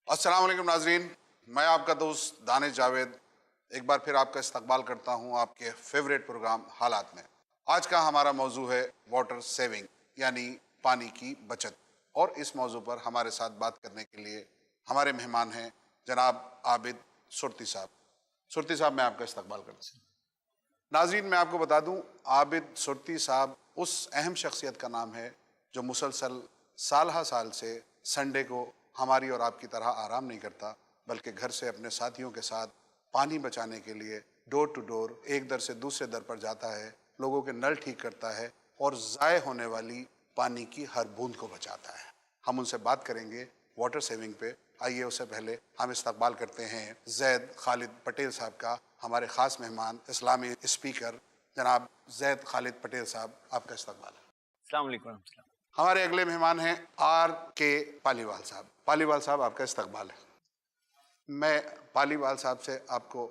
अस्सलाम वालेकुम नाजरीन, मैं आपका दोस्त दानिश जावेद एक बार फिर आपका इस्तकबाल करता हूं आपके फेवरेट प्रोग्राम हालात में। आज का हमारा मौजू है वाटर सेविंग यानी पानी की बचत, और इस मौजू पर हमारे साथ बात करने के लिए हमारे मेहमान हैं जनाब आबिद सुरती साहब। सुरती साहब, मैं आपका इस्तकबाल करता हूँ। नाजरीन, मैं आपको बता दूं, आबिद सुरती साहब उस अहम शख्सियत का नाम है जो मुसलसल साल साल से संडे को हमारी और आपकी तरह आराम नहीं करता, बल्कि घर से अपने साथियों के साथ पानी बचाने के लिए डोर टू डोर, एक दर से दूसरे दर पर जाता है, लोगों के नल ठीक करता है और ज़ाय होने वाली पानी की हर बूंद को बचाता है। हम उनसे बात करेंगे वाटर सेविंग पे। आइए, उससे पहले हम इस्तकबाल करते हैं जैद खालिद पटेल साहब का, हमारे ख़ास मेहमान इस्लामी स्पीकर जनाब जैद खालिद पटेल साहब, आपका इस्तकबाल है। अस्सलाम वालेकुम। हमारे अगले मेहमान हैं R.K. पालीवाल साहब। पालीवाल साहब, आपका इस्तकबाल है। मैं पालीवाल साहब से आपको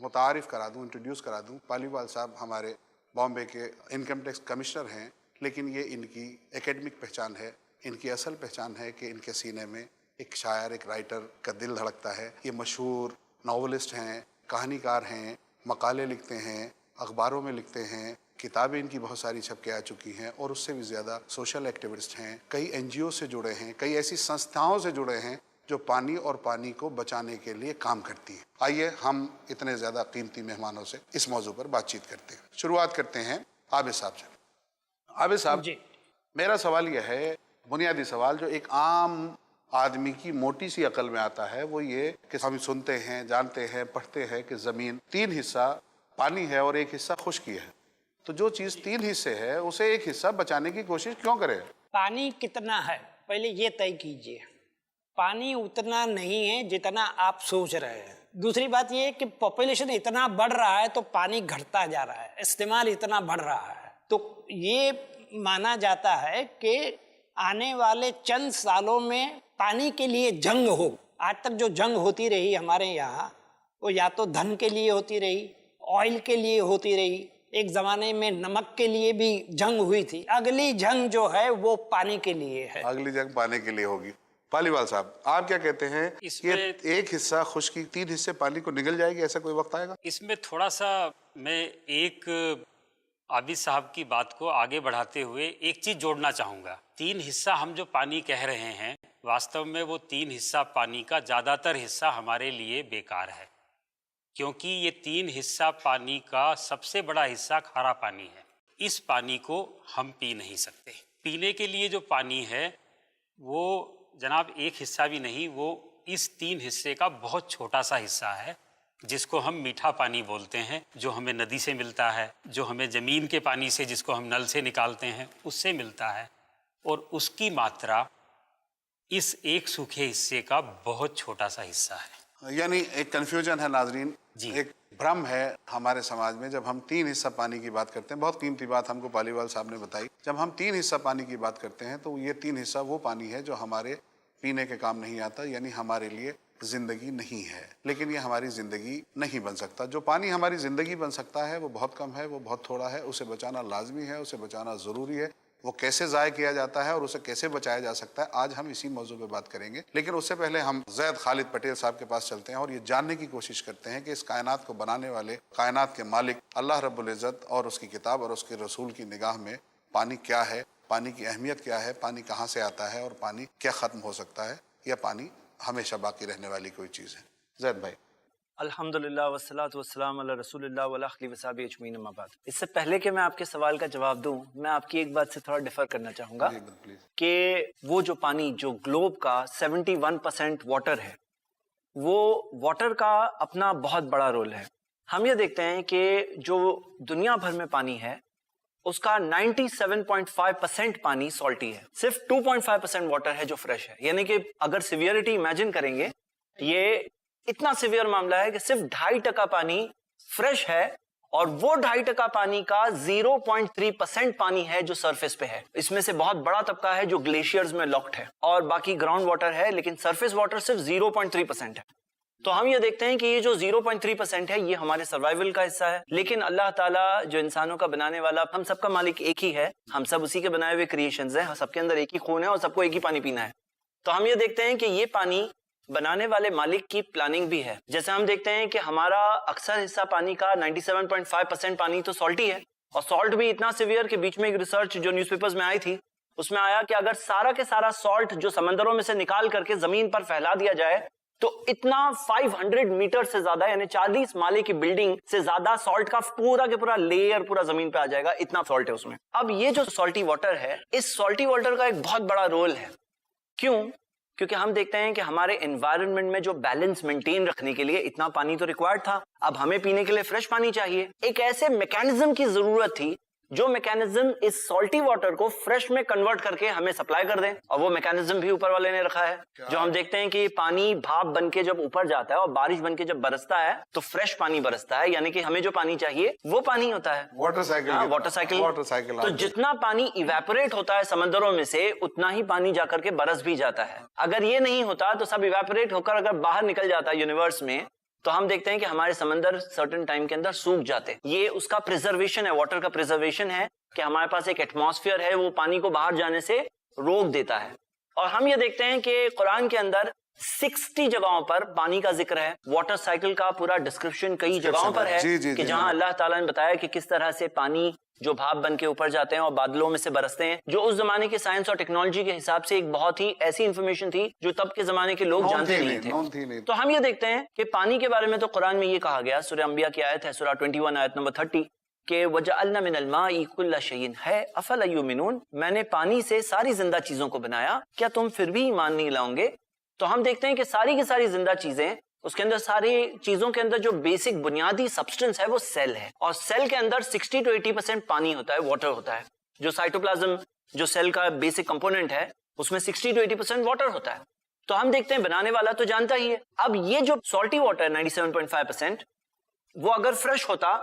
मुतारिफ़ करा दूं, इंट्रोड्यूस करा दूं। पालीवाल साहब हमारे बॉम्बे के इनकम टैक्स कमिश्नर हैं, लेकिन ये इनकी एकेडमिक पहचान है। इनकी असल पहचान है कि इनके सीने में एक शायर, एक राइटर का दिल धड़कता है। ये मशहूर नावलिस्ट हैं, कहानीकार हैं, मकाले लिखते हैं, अखबारों में लिखते हैं, किताबें इनकी बहुत सारी छप के आ चुकी हैं, और उससे भी ज़्यादा सोशल एक्टिविस्ट हैं। कई NGO से जुड़े हैं, कई ऐसी संस्थाओं से जुड़े हैं जो पानी और पानी को बचाने के लिए काम करती हैं। आइए, हम इतने ज़्यादा कीमती मेहमानों से इस मौजू पर बातचीत करते हैं। शुरुआत करते हैं आबिद साहब से। आबिद साहब जी, मेरा सवाल यह है, बुनियादी सवाल जो एक आम आदमी की मोटी सी अकल में आता है, वो ये कि हम सुनते हैं, जानते हैं, पढ़ते हैं कि ज़मीन 3 हिस्सा पानी है और 1 हिस्सा खुश्की है। तो जो चीज़ 3 हिस्से है, उसे 1 हिस्सा बचाने की कोशिश क्यों करें? पानी कितना है पहले ये तय कीजिए। पानी उतना नहीं है जितना आप सोच रहे हैं। दूसरी बात ये है कि पॉपुलेशन इतना बढ़ रहा है तो पानी घटता जा रहा है, इस्तेमाल इतना बढ़ रहा है, तो ये माना जाता है कि आने वाले चंद सालों में पानी के लिए जंग हो। आज तक जो जंग होती रही हमारे यहाँ, वो या तो धन के लिए होती रही, ऑयल के लिए होती रही, एक जमाने में नमक के लिए भी जंग हुई थी। अगली जंग जो है वो पानी के लिए है। अगली जंग पानी के लिए होगी। पालीवाल साहब, आप क्या कहते हैं? ये 1 हिस्सा खुश्की, 3 हिस्से पानी को निगल जाएगी, ऐसा कोई वक्त आएगा? इसमें थोड़ा सा मैं एक आबिद साहब की बात को आगे बढ़ाते हुए एक चीज जोड़ना चाहूँगा। 3 हिस्सा हम जो पानी कह रहे हैं, वास्तव में वो 3 हिस्सा पानी का ज़्यादातर हिस्सा हमारे लिए बेकार है, क्योंकि ये 3 हिस्सा पानी का सबसे बड़ा हिस्सा खारा पानी है। इस पानी को हम पी नहीं सकते। पीने के लिए जो पानी है वो जनाब 1 हिस्सा भी नहीं, वो इस 3 हिस्से का बहुत छोटा सा हिस्सा है, जिसको हम मीठा पानी बोलते हैं, जो हमें नदी से मिलता है, जो हमें ज़मीन के पानी से, जिसको हम नल से निकालते हैं, उससे मिलता है, और उसकी मात्रा इस 1 सूखे हिस्से का बहुत छोटा सा हिस्सा है। यानी एक कन्फ्यूजन है नाजरीन जी, एक भ्रम है हमारे समाज में। जब हम 3 हिस्सा पानी की बात करते हैं, बहुत कीमती बात हमको पालीवाल साहब ने बताई, जब हम 3 हिस्सा पानी की बात करते हैं तो ये 3 हिस्सा वो पानी है जो हमारे पीने के काम नहीं आता, यानी हमारे लिए जिंदगी नहीं है। लेकिन ये हमारी जिंदगी नहीं बन सकता। जो पानी हमारी जिंदगी बन सकता है वो बहुत कम है, वो बहुत थोड़ा है। उसे बचाना लाजमी है, उसे बचाना ज़रूरी है। वो कैसे ज़ाय किया जाता है और उसे कैसे बचाया जा सकता है, आज हम इसी मौजू पे बात करेंगे। लेकिन उससे पहले हम जैद खालिद पटेल साहब के पास चलते हैं और ये जानने की कोशिश करते हैं कि इस कायनात को बनाने वाले, कायनात के मालिक अल्लाह रब्बुल इज़्ज़त और उसकी किताब और उसके रसूल की निगाह में पानी क्या है, पानी की अहमियत क्या है, पानी कहाँ से आता है और पानी क्या ख़त्म हो सकता है, या पानी हमेशा बाकी रहने वाली कोई चीज़ है। जैद भाई। अल्हम्दुलिल्लाह वस्सलातु वस्सलाम अला रसूलिल्लाह व अला आलिहि व सहाबिहि अजमईन, अम्मा बाद। इससे पहले कि मैं आपके सवाल का जवाब दूं, मैं आपकी एक बात से थोड़ा डिफर करना चाहूँगा कि वो जो पानी, जो ग्लोब का 71% वाटर है, वो वाटर का अपना बहुत बड़ा रोल है। हम ये देखते हैं कि जो दुनिया भर में पानी है उसका 97.5% पानी सॉल्टी है, सिर्फ 2.5% वाटर है जो फ्रेश है। यानी कि अगर सिवियरिटी इमेजिन करेंगे, ये इतना सिवियर मामला है कि सिर्फ 2.5% पानी फ्रेश है, और वो 2.5% पानी का 0.3% पानी है जो सरफेस पे है। इसमें से बहुत बड़ा तबका है जो ग्लेशियर्स में लॉक्ड है, और बाकी ग्राउंड वाटर है, लेकिन सरफेस वाटर सिर्फ 0.3% है। तो हम ये देखते हैं कि ये जो 0.3% है ये हमारे सर्वाइवल का हिस्सा है। लेकिन अल्लाह ताला जो इंसानों का बनाने वाला, हम सबका मालिक एक ही है, हम सब उसी के बनाए हुए क्रिएशंस हैं, सबके अंदर एक ही खून है और सबको एक ही पानी पीना है। तो हम ये देखते हैं कि ये पानी बनाने वाले मालिक की प्लानिंग भी है। जैसे हम देखते हैं कि हमारा अक्सर हिस्सा पानी का 97.5% पानी तो सॉल्टी है, और सॉल्ट भी इतना सिवियर कि बीच में एक रिसर्च जो न्यूज़पेपर्स में आई थी उसमें आया कि अगर सारा के सारा सॉल्ट जो समंदरों में से निकाल करके जमीन पर फैला दिया जाए तो इतना 500 मीटर से ज्यादा यानी 40 माले की बिल्डिंग से ज्यादा सॉल्ट का पूरा लेयर पूरा जमीन पे आ जाएगा, इतना सॉल्ट है उसमें। अब ये जो सॉल्टी वाटर है, इस सॉल्टी वाटर का एक बहुत बड़ा रोल है। क्यों? क्योंकि हम देखते हैं कि हमारे एनवायरनमेंट में जो बैलेंस मेंटेन रखने के लिए इतना पानी तो रिक्वायर्ड था, अब हमें पीने के लिए फ्रेश पानी चाहिए। एक ऐसे मैकेनिज्म की जरूरत थी जो मैकेनिज्म इस सॉल्टी वाटर को फ्रेश में कन्वर्ट करके हमें सप्लाई कर दें, और वो मैकेनिज्म भी ऊपर वाले ने रखा है। जो हम देखते हैं कि पानी भाप बन के जब ऊपर जाता है और बारिश बन के जब बरसता है तो फ्रेश पानी बरसता है, यानी कि हमें जो पानी चाहिए वो पानी होता है। Water cycle. हाँ, वाटर साइकिल। तो जितना पानी इवेपोरेट होता है समंदरों में से उतना ही पानी जाकर के बरस भी जाता है। अगर ये नहीं होता तो सब इवेपोरेट होकर अगर बाहर निकल जाता है यूनिवर्स में, तो हम देखते हैं कि हमारे समंदर सर्टेन टाइम के अंदर सूख जाते हैं। ये उसका प्रिजर्वेशन है, वाटर का प्रिजर्वेशन है कि हमारे पास एक एटमॉस्फेयर है, वो पानी को बाहर जाने से रोक देता है। और हम ये देखते हैं कि कुरान के अंदर 60 जगहों पर पानी का जिक्र है। वाटर साइकिल का पूरा डिस्क्रिप्शन कई जगहों पर है कि जहां अल्लाह ताला ने बताया कि किस तरह से पानी जो भाप बन के ऊपर जाते हैं और बादलों में से बरसते हैं, जो उस जमाने के साइंस और टेक्नोलॉजी के हिसाब से एक बहुत ही ऐसी इंफॉर्मेशन थी जो तब के जमाने के लोग जानते नहीं थे। तो हम ये देखते हैं कि पानी के बारे में तो कुरान में ये कहा गया, सूरह अंबिया की आयत है, सूरह 21 आयत नंबर 30 के वजअलना मिनल माई कुल्ला शैइन है अफला युमिनून, मैंने पानी से सारी जिंदा चीजों को बनाया, क्या तुम फिर भी ईमान नहीं लाओगे? तो हम देखते हैं कि सारी की सारी जिंदा चीजें, उसके अंदर सारी चीजों के अंदर जो बेसिक बुनियादी सब्सटेंस है वो सेल है, और सेल के अंदर 60 to 80% पानी होता है, वाटर होता है। जो साइटोप्लाज्म जो सेल का बेसिक कंपोनेंट है उसमें 60 to 80% वाटर होता है। तो हम देखते हैं बनाने वाला तो जानता ही है। अब ये जो सॉल्टी वाटर है 97.5%, वो अगर फ्रेश होता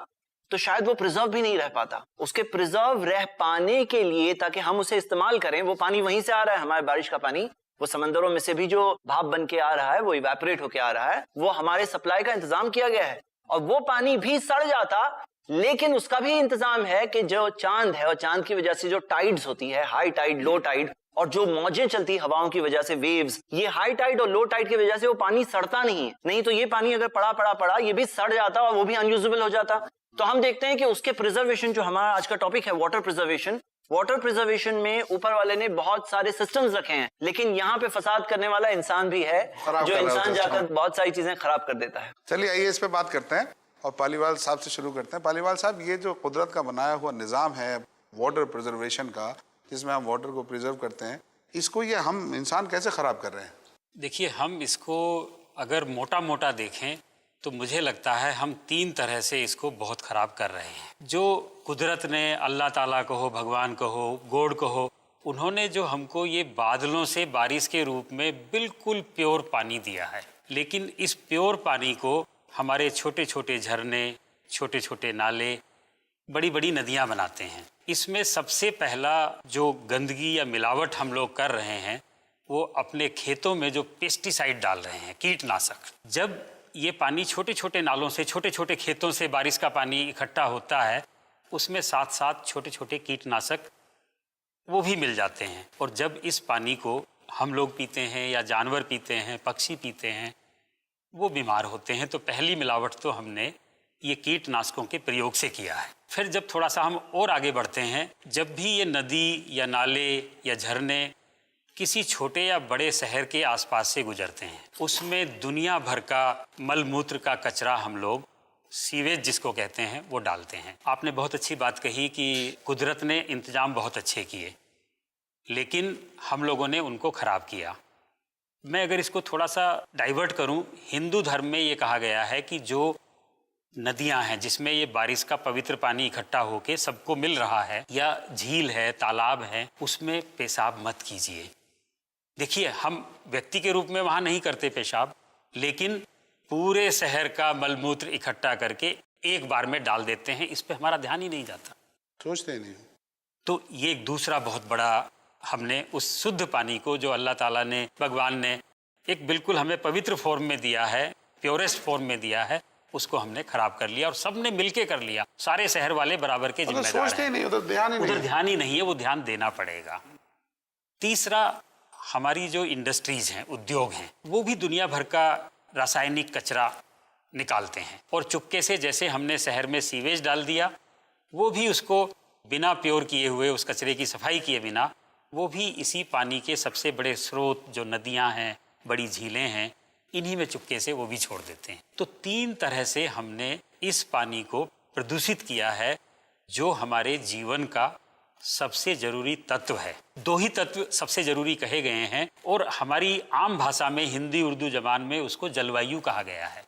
तो शायद वो प्रिजर्व भी नहीं रह पाता। उसके प्रिजर्व रह पाने के लिए ताकि हम उसे इस्तेमाल करें, वो पानी वहीं से आ रहा है, हमारे बारिश का पानी, वो समंदरों में से भी जो भाप बन के आ रहा है, वो इवेपोरेट होके आ रहा है, वो हमारे सप्लाई का इंतजाम किया गया है। और वो पानी भी सड़ जाता, लेकिन उसका भी इंतजाम है कि जो चांद है और चांद की वजह से जो टाइड्स होती है, हाई टाइड, लो टाइड, और जो मौजें चलती हवाओं की वजह से, वेव्स, ये हाई टाइड और लो टाइड की वजह से वो पानी सड़ता नहीं है। नहीं तो ये पानी अगर पड़ा ये भी सड़ जाता और वो भी अनयूजेबल हो जाता। तो हम देखते हैं कि उसके प्रिजर्वेशन, जो हमारा आज का टॉपिक है वाटर प्रिजर्वेशन में ऊपर वाले ने बहुत सारे सिस्टम्स रखे हैं, लेकिन यहाँ पे फसाद करने वाला इंसान भी है, जो इंसान जाकर बहुत सारी चीजें खराब कर देता है। चलिए आइए इस पे बात करते हैं और पालीवाल साहब से शुरू करते हैं। पालीवाल साहब, ये जो कुदरत का बनाया हुआ निज़ाम है वाटर प्रिजर्वेशन का, जिसमें हम वाटर को प्रिजर्व करते हैं, इसको ये हम इंसान कैसे खराब कर रहे हैं? देखिए, हम इसको अगर मोटा मोटा देखें तो मुझे लगता है हम 3 तरह से इसको बहुत ख़राब कर रहे हैं। जो कुदरत ने, अल्लाह ताला को हो, भगवान को हो, गॉड को हो, उन्होंने जो हमको ये बादलों से बारिश के रूप में बिल्कुल प्योर पानी दिया है, लेकिन इस प्योर पानी को हमारे छोटे छोटे झरने, छोटे छोटे नाले, बड़ी बड़ी नदियाँ बनाते हैं। इसमें सबसे पहला जो गंदगी या मिलावट हम लोग कर रहे हैं वो अपने खेतों में जो पेस्टिसाइड डाल रहे हैं, कीटनाशक। जब ये पानी छोटे छोटे नालों से, छोटे छोटे खेतों से बारिश का पानी इकट्ठा होता है, उसमें साथ साथ छोटे छोटे कीटनाशक वो भी मिल जाते हैं। और जब इस पानी को हम लोग पीते हैं या जानवर पीते हैं, पक्षी पीते हैं, वो बीमार होते हैं। तो पहली मिलावट तो हमने ये कीटनाशकों के प्रयोग से किया है। फिर जब थोड़ा सा हम और आगे बढ़ते हैं, जब भी ये नदी या नाले या झरने किसी छोटे या बड़े शहर के आसपास से गुजरते हैं, उसमें दुनिया भर का मलमूत्र का कचरा हम लोग, सीवेज जिसको कहते हैं, वो डालते हैं। आपने बहुत अच्छी बात कही कि कुदरत ने इंतजाम बहुत अच्छे किए, लेकिन हम लोगों ने उनको ख़राब किया। मैं अगर इसको थोड़ा सा डाइवर्ट करूं, हिंदू धर्म में ये कहा गया है कि जो नदियां हैं जिसमें ये बारिश का पवित्र पानी इकट्ठा होके सबको मिल रहा है, या झील है, तालाब है, उसमें पेशाब मत कीजिए। देखिए, हम व्यक्ति के रूप में वहाँ नहीं करते पेशाब, लेकिन पूरे शहर का मलमूत्र इकट्ठा करके एक बार में डाल देते हैं। इस पे हमारा ध्यान ही नहीं जाता, सोचते नहीं। तो ये एक दूसरा बहुत बड़ा, हमने उस शुद्ध पानी को जो अल्लाह ताला ने, भगवान ने एक बिल्कुल हमें पवित्र फॉर्म में दिया है, प्योरेस्ट फॉर्म में दिया है, उसको हमने खराब कर लिया और सबने मिलके कर लिया। सारे शहर वाले बराबर के जिम्मेदार हैं। सोचते ही नहीं, उधर ध्यान ही नहीं, उधर ध्यान ही नहीं है, वो ध्यान देना पड़ेगा। तीसरा, हमारी जो इंडस्ट्रीज हैं, उद्योग हैं, वो भी दुनिया भर का रासायनिक कचरा निकालते हैं और चुपके से जैसे हमने शहर में सीवेज डाल दिया, वो भी उसको बिना प्योर किए हुए, उस कचरे की सफाई किए बिना, वो भी इसी पानी के सबसे बड़े स्रोत जो नदियां हैं, बड़ी झीलें हैं, इन्हीं में चुपके से वो भी छोड़ देते हैं। तो 3 तरह से हमने इस पानी को प्रदूषित किया है, जो हमारे जीवन का सबसे जरूरी तत्व है। 2 ही तत्व सबसे जरूरी कहे गए हैं और हमारी आम भाषा में, हिंदी उर्दू जबान में उसको जलवायु कहा गया है।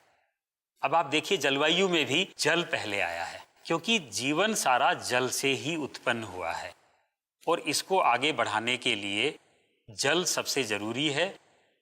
अब आप देखिए, जलवायु में भी जल पहले आया है, क्योंकि जीवन सारा जल से ही उत्पन्न हुआ है और इसको आगे बढ़ाने के लिए जल सबसे जरूरी है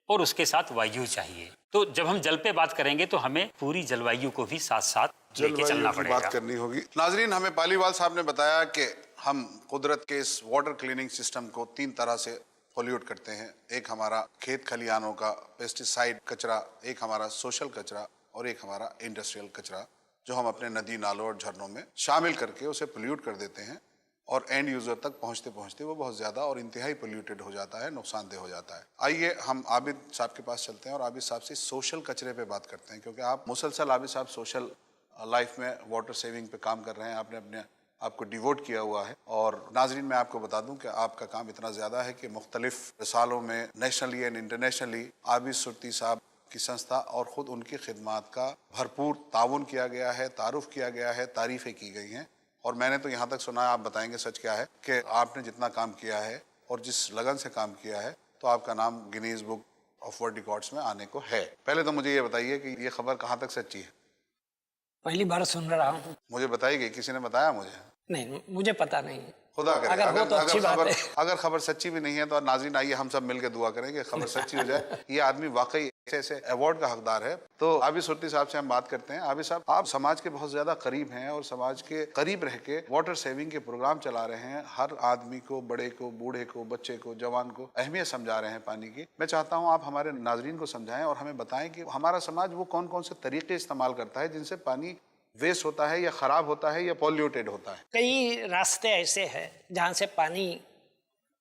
और उसके साथ वायु चाहिए। तो जब हम जल पे बात करेंगे तो हमें पूरी जलवायु को भी साथ साथ लेके चलना पड़ेगा, बात करनी होगी। नाजरीन, हमें पालीवाल साहब ने बताया कि हम कुदरत के इस वाटर क्लीनिंग सिस्टम को 3 तरह से पोल्यूट करते हैं। एक हमारा खेत खलिहानों का पेस्टिसाइड कचरा, एक हमारा सोशल कचरा और एक हमारा इंडस्ट्रियल कचरा, जो हम अपने नदी नालों और झरनों में शामिल करके उसे पोल्यूट कर देते हैं और एंड यूजर तक पहुंचते पहुंचते वो बहुत ज़्यादा और इंतहाई पोल्यूटेड हो जाता है, नुकसानदेह हो जाता है। आइए हम आबिद साहब के पास चलते हैं और आबिद साहब से सोशल कचरे पे बात करते हैं, क्योंकि आप मुसलसल आबिद साहब सोशल लाइफ में वाटर सेविंग पे काम कर रहे हैं, आपने अपने आपको डिवोट किया हुआ है। और नाजरीन, मैं आपको बता दूं कि आपका काम इतना ज़्यादा है कि मुख्तलिफ सालों में nationally and internationally Abid Surti साहब की संस्था और ख़ुद उनकी खिदमात का भरपूर ताउन किया गया है, तारुफ किया गया है, तारीफ़ें की गई हैं। और मैंने तो यहाँ तक सुना है, आप बताएंगे सच क्या है, कि आपने जितना काम किया है और जिस लगन से काम किया है, तो आपका नाम Guinness book of world records में आने को है। पहले तो मुझे ये बताइए कि ये खबर कहाँ तक सच्ची है? पहली बार सुन रहा हूँ। मुझे बताई गई, किसी ने बताया मुझे? नहीं, मुझे पता नहीं। खुदा करे अगर खबर सच्ची भी नहीं है तो नाज़रीन आइए हम सब मिलकर दुआ करेंगे खबर सच्ची हो जाए। ये आदमी वाकई ऐसे अवार्ड का हकदार है। तो आबिद सुरती साहब से हम बात करते हैं। आबिद साहब, आप समाज के बहुत ज्यादा करीब हैं और समाज के करीब रह के वाटर सेविंग के प्रोग्राम चला रहे हैं। हर आदमी को, बड़े को, बूढ़े को, बच्चे को, जवान को अहमियत समझा रहे हैं पानी की। मैं चाहता हूँ आप हमारे नाजरीन को समझाएं और हमें बताएं कि हमारा समाज वो कौन कौन से तरीके इस्तेमाल करता है जिनसे पानी वेस्ट होता है या खराब होता है या पॉल्यूटेड होता है। कई रास्ते ऐसे हैं जहाँ से पानी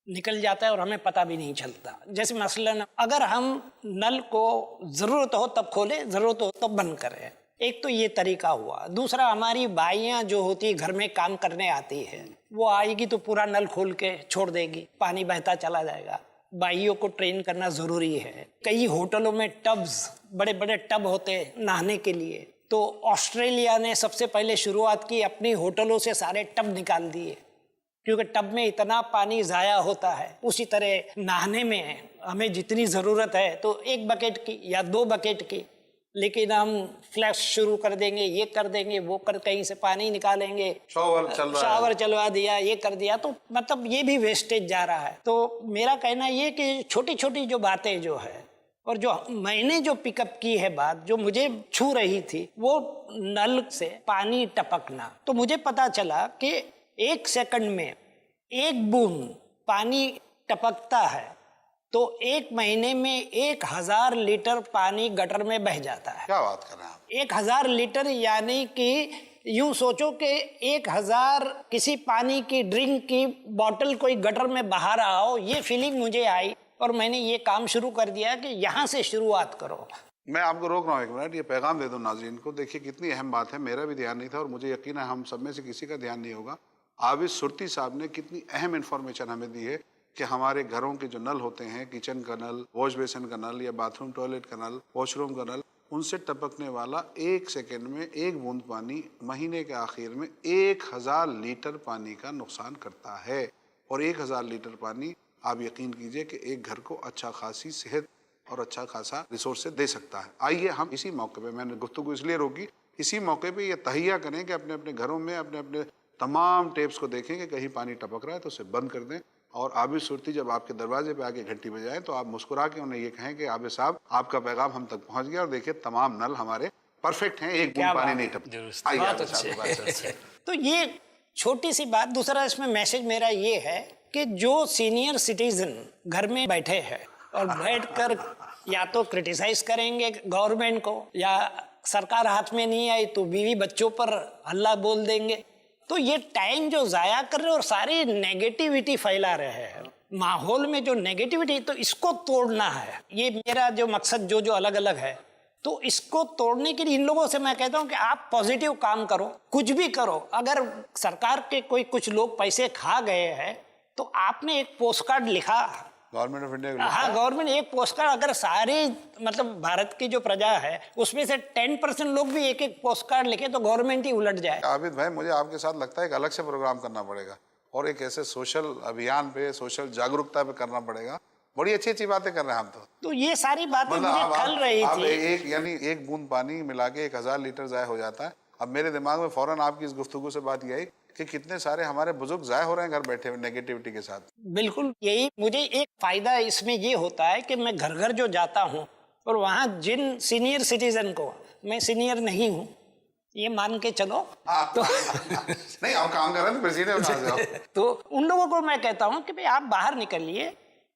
निकल जाता है और हमें पता भी नहीं चलता। जैसे मसलन अगर हम नल को ज़रूरत हो तब खोलें, ज़रूरत हो तब बंद करें, एक तो ये तरीका हुआ। दूसरा, हमारी बाइयाँ जो होती घर में काम करने आती है, वो आएगी तो पूरा नल खोल के छोड़ देगी, पानी बहता चला जाएगा। बाइयों को ट्रेन करना ज़रूरी है। कई होटलों में टब्स, बड़े बड़े टब होते हैं नहाने के लिए, तो ऑस्ट्रेलिया ने सबसे पहले शुरुआत की, अपनी होटलों से सारे टब निकाल दिए, क्योंकि टब में इतना पानी ज़ाया होता है। उसी तरह नहाने में हमें जितनी ज़रूरत है तो 1 बकेट की या 2 बकेट की, लेकिन हम फ्लैश शुरू कर देंगे, ये कर देंगे, वो कर, कहीं से पानी निकालेंगे, शावर चलवा दिया, ये कर दिया, तो मतलब ये भी वेस्टेज जा रहा है। तो मेरा कहना ये कि छोटी छोटी जो बातें जो है, और जो मैंने जो पिकअप की है बात, जो मुझे छू रही थी, वो नल से पानी टपकना। तो मुझे पता चला कि 1 सेकंड में 1 बूंद पानी टपकता है तो 1 महीने में 1000 लीटर पानी गटर में बह जाता है। क्या बात कर रहे हैं आप? 1000 लीटर, यानी कि यूं सोचो कि 1000 किसी पानी की ड्रिंक की बोतल कोई गटर में बहा रहा हो, ये फीलिंग मुझे आई और मैंने ये काम शुरू कर दिया कि यहाँ से शुरुआत करो। मैं आपको रोक रहा हूँ 1 मिनट, ये पैगाम दे दो नाजरीन को। देखिए कितनी अहम बात है, मेरा भी ध्यान नहीं था और मुझे यकीन है हम सब में से किसी का ध्यान नहीं होगा। आबिद सुरती साहब ने कितनी अहम इंफॉर्मेशन हमें दी है कि हमारे घरों के जो नल होते हैं, किचन का नल, वॉश बेसिन का नल या बाथरूम टॉयलेट का नल, वॉशरूम का नल, उनसे टपकने वाला 1 सेकेंड में 1 बूंद पानी महीने के आखिर में 1000 लीटर पानी का नुकसान करता है। और 1000 लीटर पानी आप यकीन कीजिए कि एक घर को अच्छा खासी सेहत और अच्छा खासा रिसोर्स दे सकता है। आइए हम इसी मौके पे, मैंने गुफ्तगू इसलिए रोकी, इसी मौके पे ये तहिया करें कि अपने अपने घरों में अपने अपने तमाम टेप्स को देखें कि कहीं पानी टपक रहा है तो उसे बंद कर दें। और आबिद सुरती जब आपके दरवाजे पे आके घंटी बजाएं तो आप मुस्कुरा के उन्हें ये कहें कि आबिद साहब, आपका पैगाम हम तक पहुंच गया और देखिए तमाम नल हमारे परफेक्ट हैं, 1 बूंद पानी नहीं टपका। तो ये छोटी सी बात। दूसरा, इसमें मैसेज मेरा ये है कि जो सीनियर सिटीजन घर में बैठे हैं और बैठकर या तो क्रिटिसाइज करेंगे गवर्नमेंट को, या सरकार हाथ में नहीं आई तो बीवी बच्चों पर हल्ला बोल देंगे, तो ये टाइम जो जाया कर रहे हैं और सारी नेगेटिविटी फैला रहे हैं, माहौल में जो नेगेटिविटी, तो इसको तोड़ना है। ये मेरा जो मकसद जो अलग अलग है, तो इसको तोड़ने के लिए इन लोगों से मैं कहता हूं कि आप पॉजिटिव काम करो, कुछ भी करो। अगर सरकार के कुछ लोग पैसे खा गए हैं तो आपने एक पोस्ट कार्ड लिखा, गवर्नमेंट ऑफ इंडिया, हाँ गवर्नमेंट एक पोस्ट कार्ड, अगर सारे मतलब भारत की जो प्रजा है उसमें से 10% लोग भी एक एक पोस्ट कार्ड लिखे तो गवर्नमेंट ही उलट जाए। आबिद भाई, मुझे आपके साथ लगता है एक अलग से प्रोग्राम करना पड़ेगा और एक ऐसे सोशल अभियान पे, सोशल जागरूकता पे करना पड़ेगा। बड़ी अच्छी अच्छी बातें कर रहे हैं हम तो ये सारी बातें मुझे खल रही थी। एक बूंद पानी मिला के 1000 लीटर ज़ाय हो जाता है। अब मेरे दिमाग में फौरन आपकी इस गुफ्तगू से बात ये आई कि कितने सारे हमारे बुजुर्ग ज़ाय हो रहे हैं घर बैठे हुए नेगेटिविटी के साथ। बिल्कुल, यही मुझे एक फायदा इसमें ये होता है कि मैं घर घर जो जाता हूँ और वहाँ जिन सीनियर सिटीजन को, मैं सीनियर नहीं हूँ ये मान के चलो तो नहीं, आप काम कर रहे हैं तो सीनियर कहाँ से हो? तो उन लोगों को मैं कहता हूँ कि भाई आप बाहर निकलिए,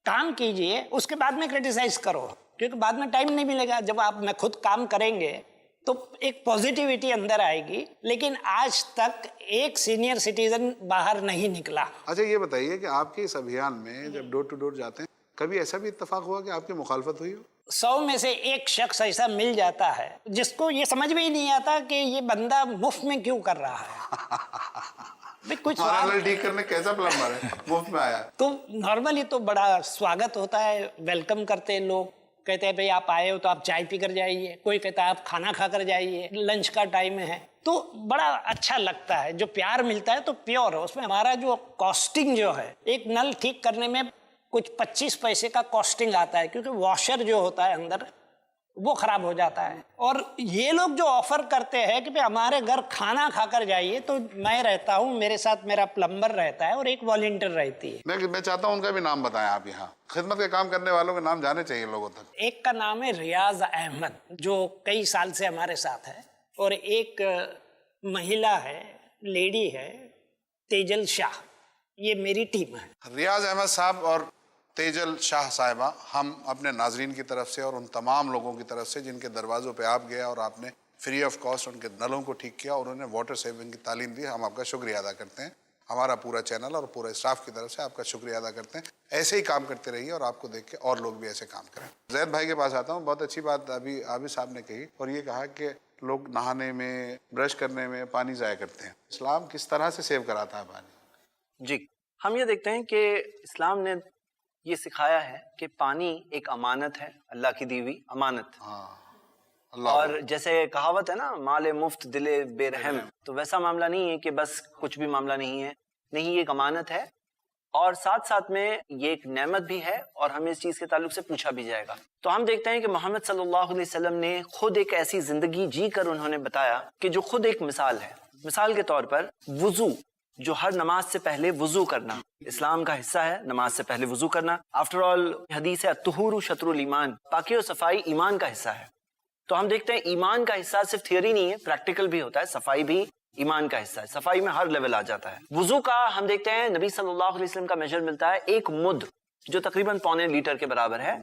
काम कीजिए, उसके बाद में क्रिटिसाइज करो, क्योंकि बाद में टाइम नहीं मिलेगा। जब आप मैं खुद काम करेंगे तो एक पॉजिटिविटी अंदर आएगी। लेकिन आज तक एक सीनियर सिटीजन बाहर नहीं निकला। अच्छा, ये बताइए कि आपके इस अभियान में जब डोर टू डोर जाते हैं, कभी ऐसा भी इत्तेफाक हुआ कि आपकी मुखालफत हुई हो? 100 में से एक शख्स ऐसा मिल जाता है जिसको ये समझ में ही नहीं आता कि ये बंदा मुफ्त में क्यों कर रहा है। कुछ ठीक करने कैसा प्लम्बर है, मुफ्त में आया तो नॉर्मली तो बड़ा स्वागत होता है, वेलकम करते हैं लोग, कहते हैं भाई आप आए हो तो आप चाय पी कर जाइए, कोई कहता है आप खाना खा कर जाइए, लंच का टाइम है, तो बड़ा अच्छा लगता है। जो प्यार मिलता है तो प्योर है उसमें। हमारा जो कॉस्टिंग जो है, एक नल ठीक करने में कुछ 25 पैसे का कॉस्टिंग आता है, क्योंकि वॉशर जो होता है अंदर वो खराब हो जाता है। और ये लोग जो ऑफर करते हैं कि भाई हमारे घर खाना खाकर जाइए, तो मैं रहता हूँ, मेरे साथ मेरा प्लम्बर रहता है और एक वॉलंटियर रहती है। मैं चाहता हूँ उनका भी नाम बताएं आप। यहाँ खिदमत के काम करने वालों के नाम जाने चाहिए लोगों तक। एक का नाम है रियाज अहमद, जो कई साल से हमारे साथ है, और एक महिला है, लेडी है, तेजल शाह। ये मेरी टीम है। रियाज अहमद साहब और तेजल शाह साहिबा, हम अपने नाजरीन की तरफ से और उन तमाम लोगों की तरफ से जिनके दरवाज़ों पे आप गए और आपने फ्री ऑफ कॉस्ट उनके नलों को ठीक किया और उन्हें वाटर सेविंग की तालीम दी, हम आपका शुक्रिया अदा करते हैं। हमारा पूरा चैनल और पूरे स्टाफ की तरफ से आपका शुक्रिया अदा करते हैं। ऐसे ही काम करते रहिए और आपको देख के और लोग भी ऐसे काम करें। जैद भाई के पास आता हूँ। बहुत अच्छी बात अभी आबिद साहब ने कही और ये कहा कि लोग नहाने में, ब्रश करने में पानी ज़ाया करते हैं। इस्लाम किस तरह से सेव कराता है पानी? जी, हम ये देखते हैं कि इस्लाम ने ये सिखाया है कि पानी एक अमानत है, अल्लाह की दी हुई अमानत। और जैसे कहावत है ना, माले मुफ्त दिले बेरहम, तो वैसा मामला नहीं है कि बस कुछ भी मामला नहीं है। नहीं, ये एक अमानत है और साथ साथ में ये एक नेमत भी है और हमें इस चीज के ताल्लुक से पूछा भी जाएगा। तो हम देखते हैं कि मोहम्मद सल्लल्लाहु अलैहि वसल्लम ने खुद एक ऐसी जिंदगी जी कर उन्होंने बताया कि जो खुद एक मिसाल है। मिसाल के तौर पर वुजू, जो हर नमाज से पहले वुजू करना इस्लाम का हिस्सा है, नमाज से पहले वुजू करना। आफ्टर ऑल हदीस है तुहुरु शत्रुल ईमान, पाकी और सफाई ईमान का हिस्सा है। तो हम देखते हैं ईमान का हिस्सा सिर्फ थियोरी नहीं है, प्रैक्टिकल भी होता है। सफाई भी ईमान का हिस्सा है, सफाई में हर लेवल आ जाता है। वुजू का हम देखते हैं नबी सल्लल्लाहु अलैहि वसल्लम का मेजर मिलता है 1 मुद, जो तकरीबन पौने लीटर के बराबर है।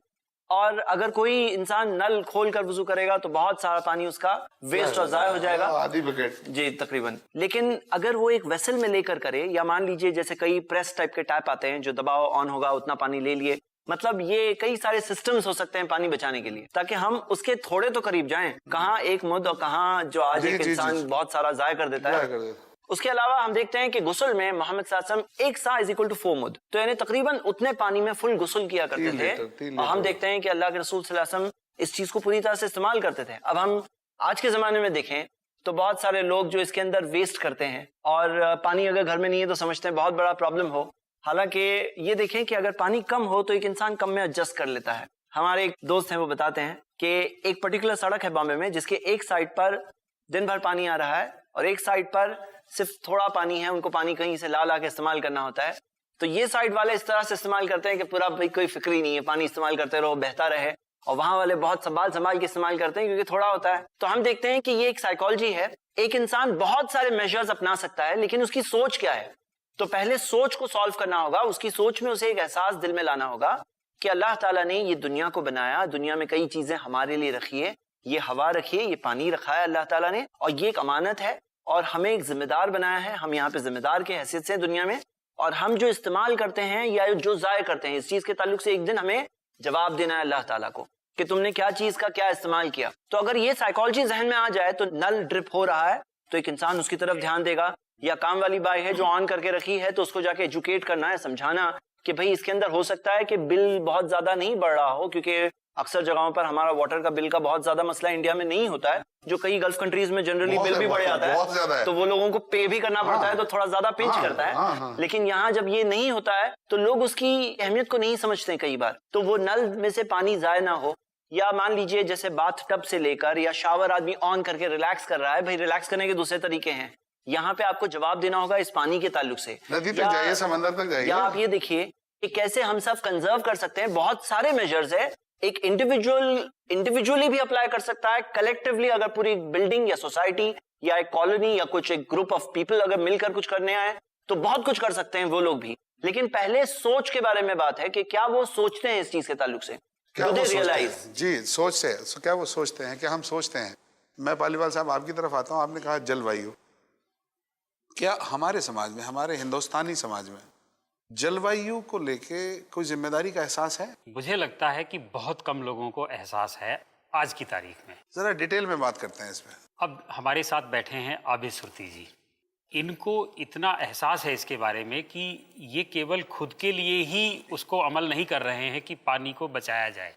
और अगर कोई इंसान नल खोल कर वुजू करेगा तो बहुत सारा पानी उसका वेस्ट और जाया हो जाएगा, आधी बकेट जी तकरीबन। लेकिन अगर वो एक वेसल में लेकर करे, या मान लीजिए जैसे कई प्रेस टाइप के टैप आते हैं जो दबाव ऑन होगा उतना पानी ले लिए, मतलब ये कई सारे सिस्टम्स हो सकते हैं पानी बचाने के लिए, ताकि हम उसके थोड़े तो करीब जाएं। कहाँ एक मुद और कहाँ जो आज एक इंसान बहुत सारा जाया कर देता है। उसके अलावा हम देखते हैं कि गुस्ल में मोहम्मद सल्लल्लाहु अलैहि वसल्लम 1 सा इज इक्वल टू 4 मुद, तो यानी तकरीबन उतने पानी में फुल गुस्ल किया करते थे। और हम देखते हैं कि अल्लाह के रसूल सल्लल्लाहु अलैहि वसल्लम इस चीज को पूरी तरह से इस्तेमाल करते थे। अब हम आज के जमाने में देखें तो बहुत सारे लोग जो इसके अंदर वेस्ट करते हैं, और पानी अगर घर में नहीं है तो समझते हैं बहुत बड़ा प्रॉब्लम हो। हालांकि ये देखें कि अगर पानी कम हो तो एक इंसान कम में एडजस्ट कर लेता है। हमारे एक दोस्त हैं, वो बताते हैं कि एक पर्टिकुलर सड़क है बॉम्बे में जिसके एक साइड पर दिन भर पानी आ रहा है और एक साइड पर सिर्फ थोड़ा पानी है, उनको पानी कहीं से ला के इस्तेमाल करना होता है। तो ये साइड वाले इस तरह से इस्तेमाल करते हैं कि पूरा भाई कोई फिक्र ही नहीं है, पानी इस्तेमाल करते रहो बहता रहे, और वहां वाले बहुत संभाल के इस्तेमाल करते हैं क्योंकि थोड़ा होता है। तो हम देखते हैं कि ये एक साइकोलॉजी है। एक इंसान बहुत सारे मेजर्स अपना सकता है, लेकिन उसकी सोच क्या है? तो पहले सोच को सॉल्व करना होगा। उसकी सोच में उसे एक एहसास दिल में लाना होगा कि अल्लाह ताला ने ये दुनिया को बनाया, दुनिया में कई चीजें हमारे लिए रखी है, ये हवा रखी है, ये पानी रखा है अल्लाह ताला ने, और ये एक अमानत है और हमें एक जिम्मेदार बनाया है। हम यहाँ पे जिम्मेदार के हैसियत से दुनिया में, और हम जो इस्तेमाल करते हैं या जो ज़ाय करते हैं, इस चीज के ताल्लुक से एक दिन हमें जवाब देना है अल्लाह ताला को कि तुमने क्या चीज का क्या इस्तेमाल किया। तो अगर ये साइकोलॉजी जहन में आ जाए तो नल ड्रिप हो रहा है तो एक इंसान उसकी तरफ ध्यान देगा, या काम वाली बाई है जो ऑन करके रखी है तो उसको जाके एजुकेट करना है, समझाना कि भाई इसके अंदर हो सकता है कि बिल बहुत ज्यादा नहीं बढ़ रहा हो, क्योंकि अक्सर जगहों पर हमारा वाटर का बिल का बहुत ज्यादा मसला इंडिया में नहीं होता है, जो कई गल्फ कंट्रीज में जनरली बिल भी बढ़ जाता है तो वो लोगों को पे भी करना पड़ता है तो थोड़ा ज्यादा पिंच करता है। लेकिन यहाँ जब ये नहीं होता है तो लोग उसकी अहमियत को नहीं समझते कई बार, तो वो नल में से पानी जाया ना हो, या मान लीजिए जैसे बाथ टब से लेकर या शावर आदमी ऑन करके रिलैक्स कर रहा है, भाई रिलैक्स करने के दूसरे तरीके हैं, यहाँ पे आपको जवाब देना होगा इस पानी के ताल्लुक से। नदी तक जाइए, समंदर तक जाइए, या आप ये देखिए कि कैसे हम सब कंजर्व कर सकते हैं। बहुत सारे मेजर्स है, एक इंडिविजुअली भी अप्लाई कर सकता है, कलेक्टिवली अगर पूरी बिल्डिंग या सोसाइटी या एक कॉलोनी या कुछ एक ग्रुप ऑफ पीपल अगर मिलकर कुछ करने आए तो बहुत कुछ कर सकते हैं वो लोग भी। लेकिन पहले सोच के बारे में बात है कि क्या वो सोचते हैं इस चीज के ताल्लुक से, क्या वो रियलाइज जी सोच से क्या वो सोचते हैं, क्या हम सोचते हैं। मैं पालीवाल साहब आपकी तरफ आता हूँ, आपने कहा जलवायु, क्या हमारे समाज में, हमारे हिंदुस्तानी समाज में जलवायु को लेके कोई जिम्मेदारी का एहसास है? मुझे लगता है कि बहुत कम लोगों को एहसास है आज की तारीख में। जरा डिटेल में बात करते हैं इसमें। अब हमारे साथ बैठे हैं आबिद सुरती जी, इनको इतना एहसास है इसके बारे में कि ये केवल खुद के लिए ही उसको अमल नहीं कर रहे हैं कि पानी को बचाया जाए,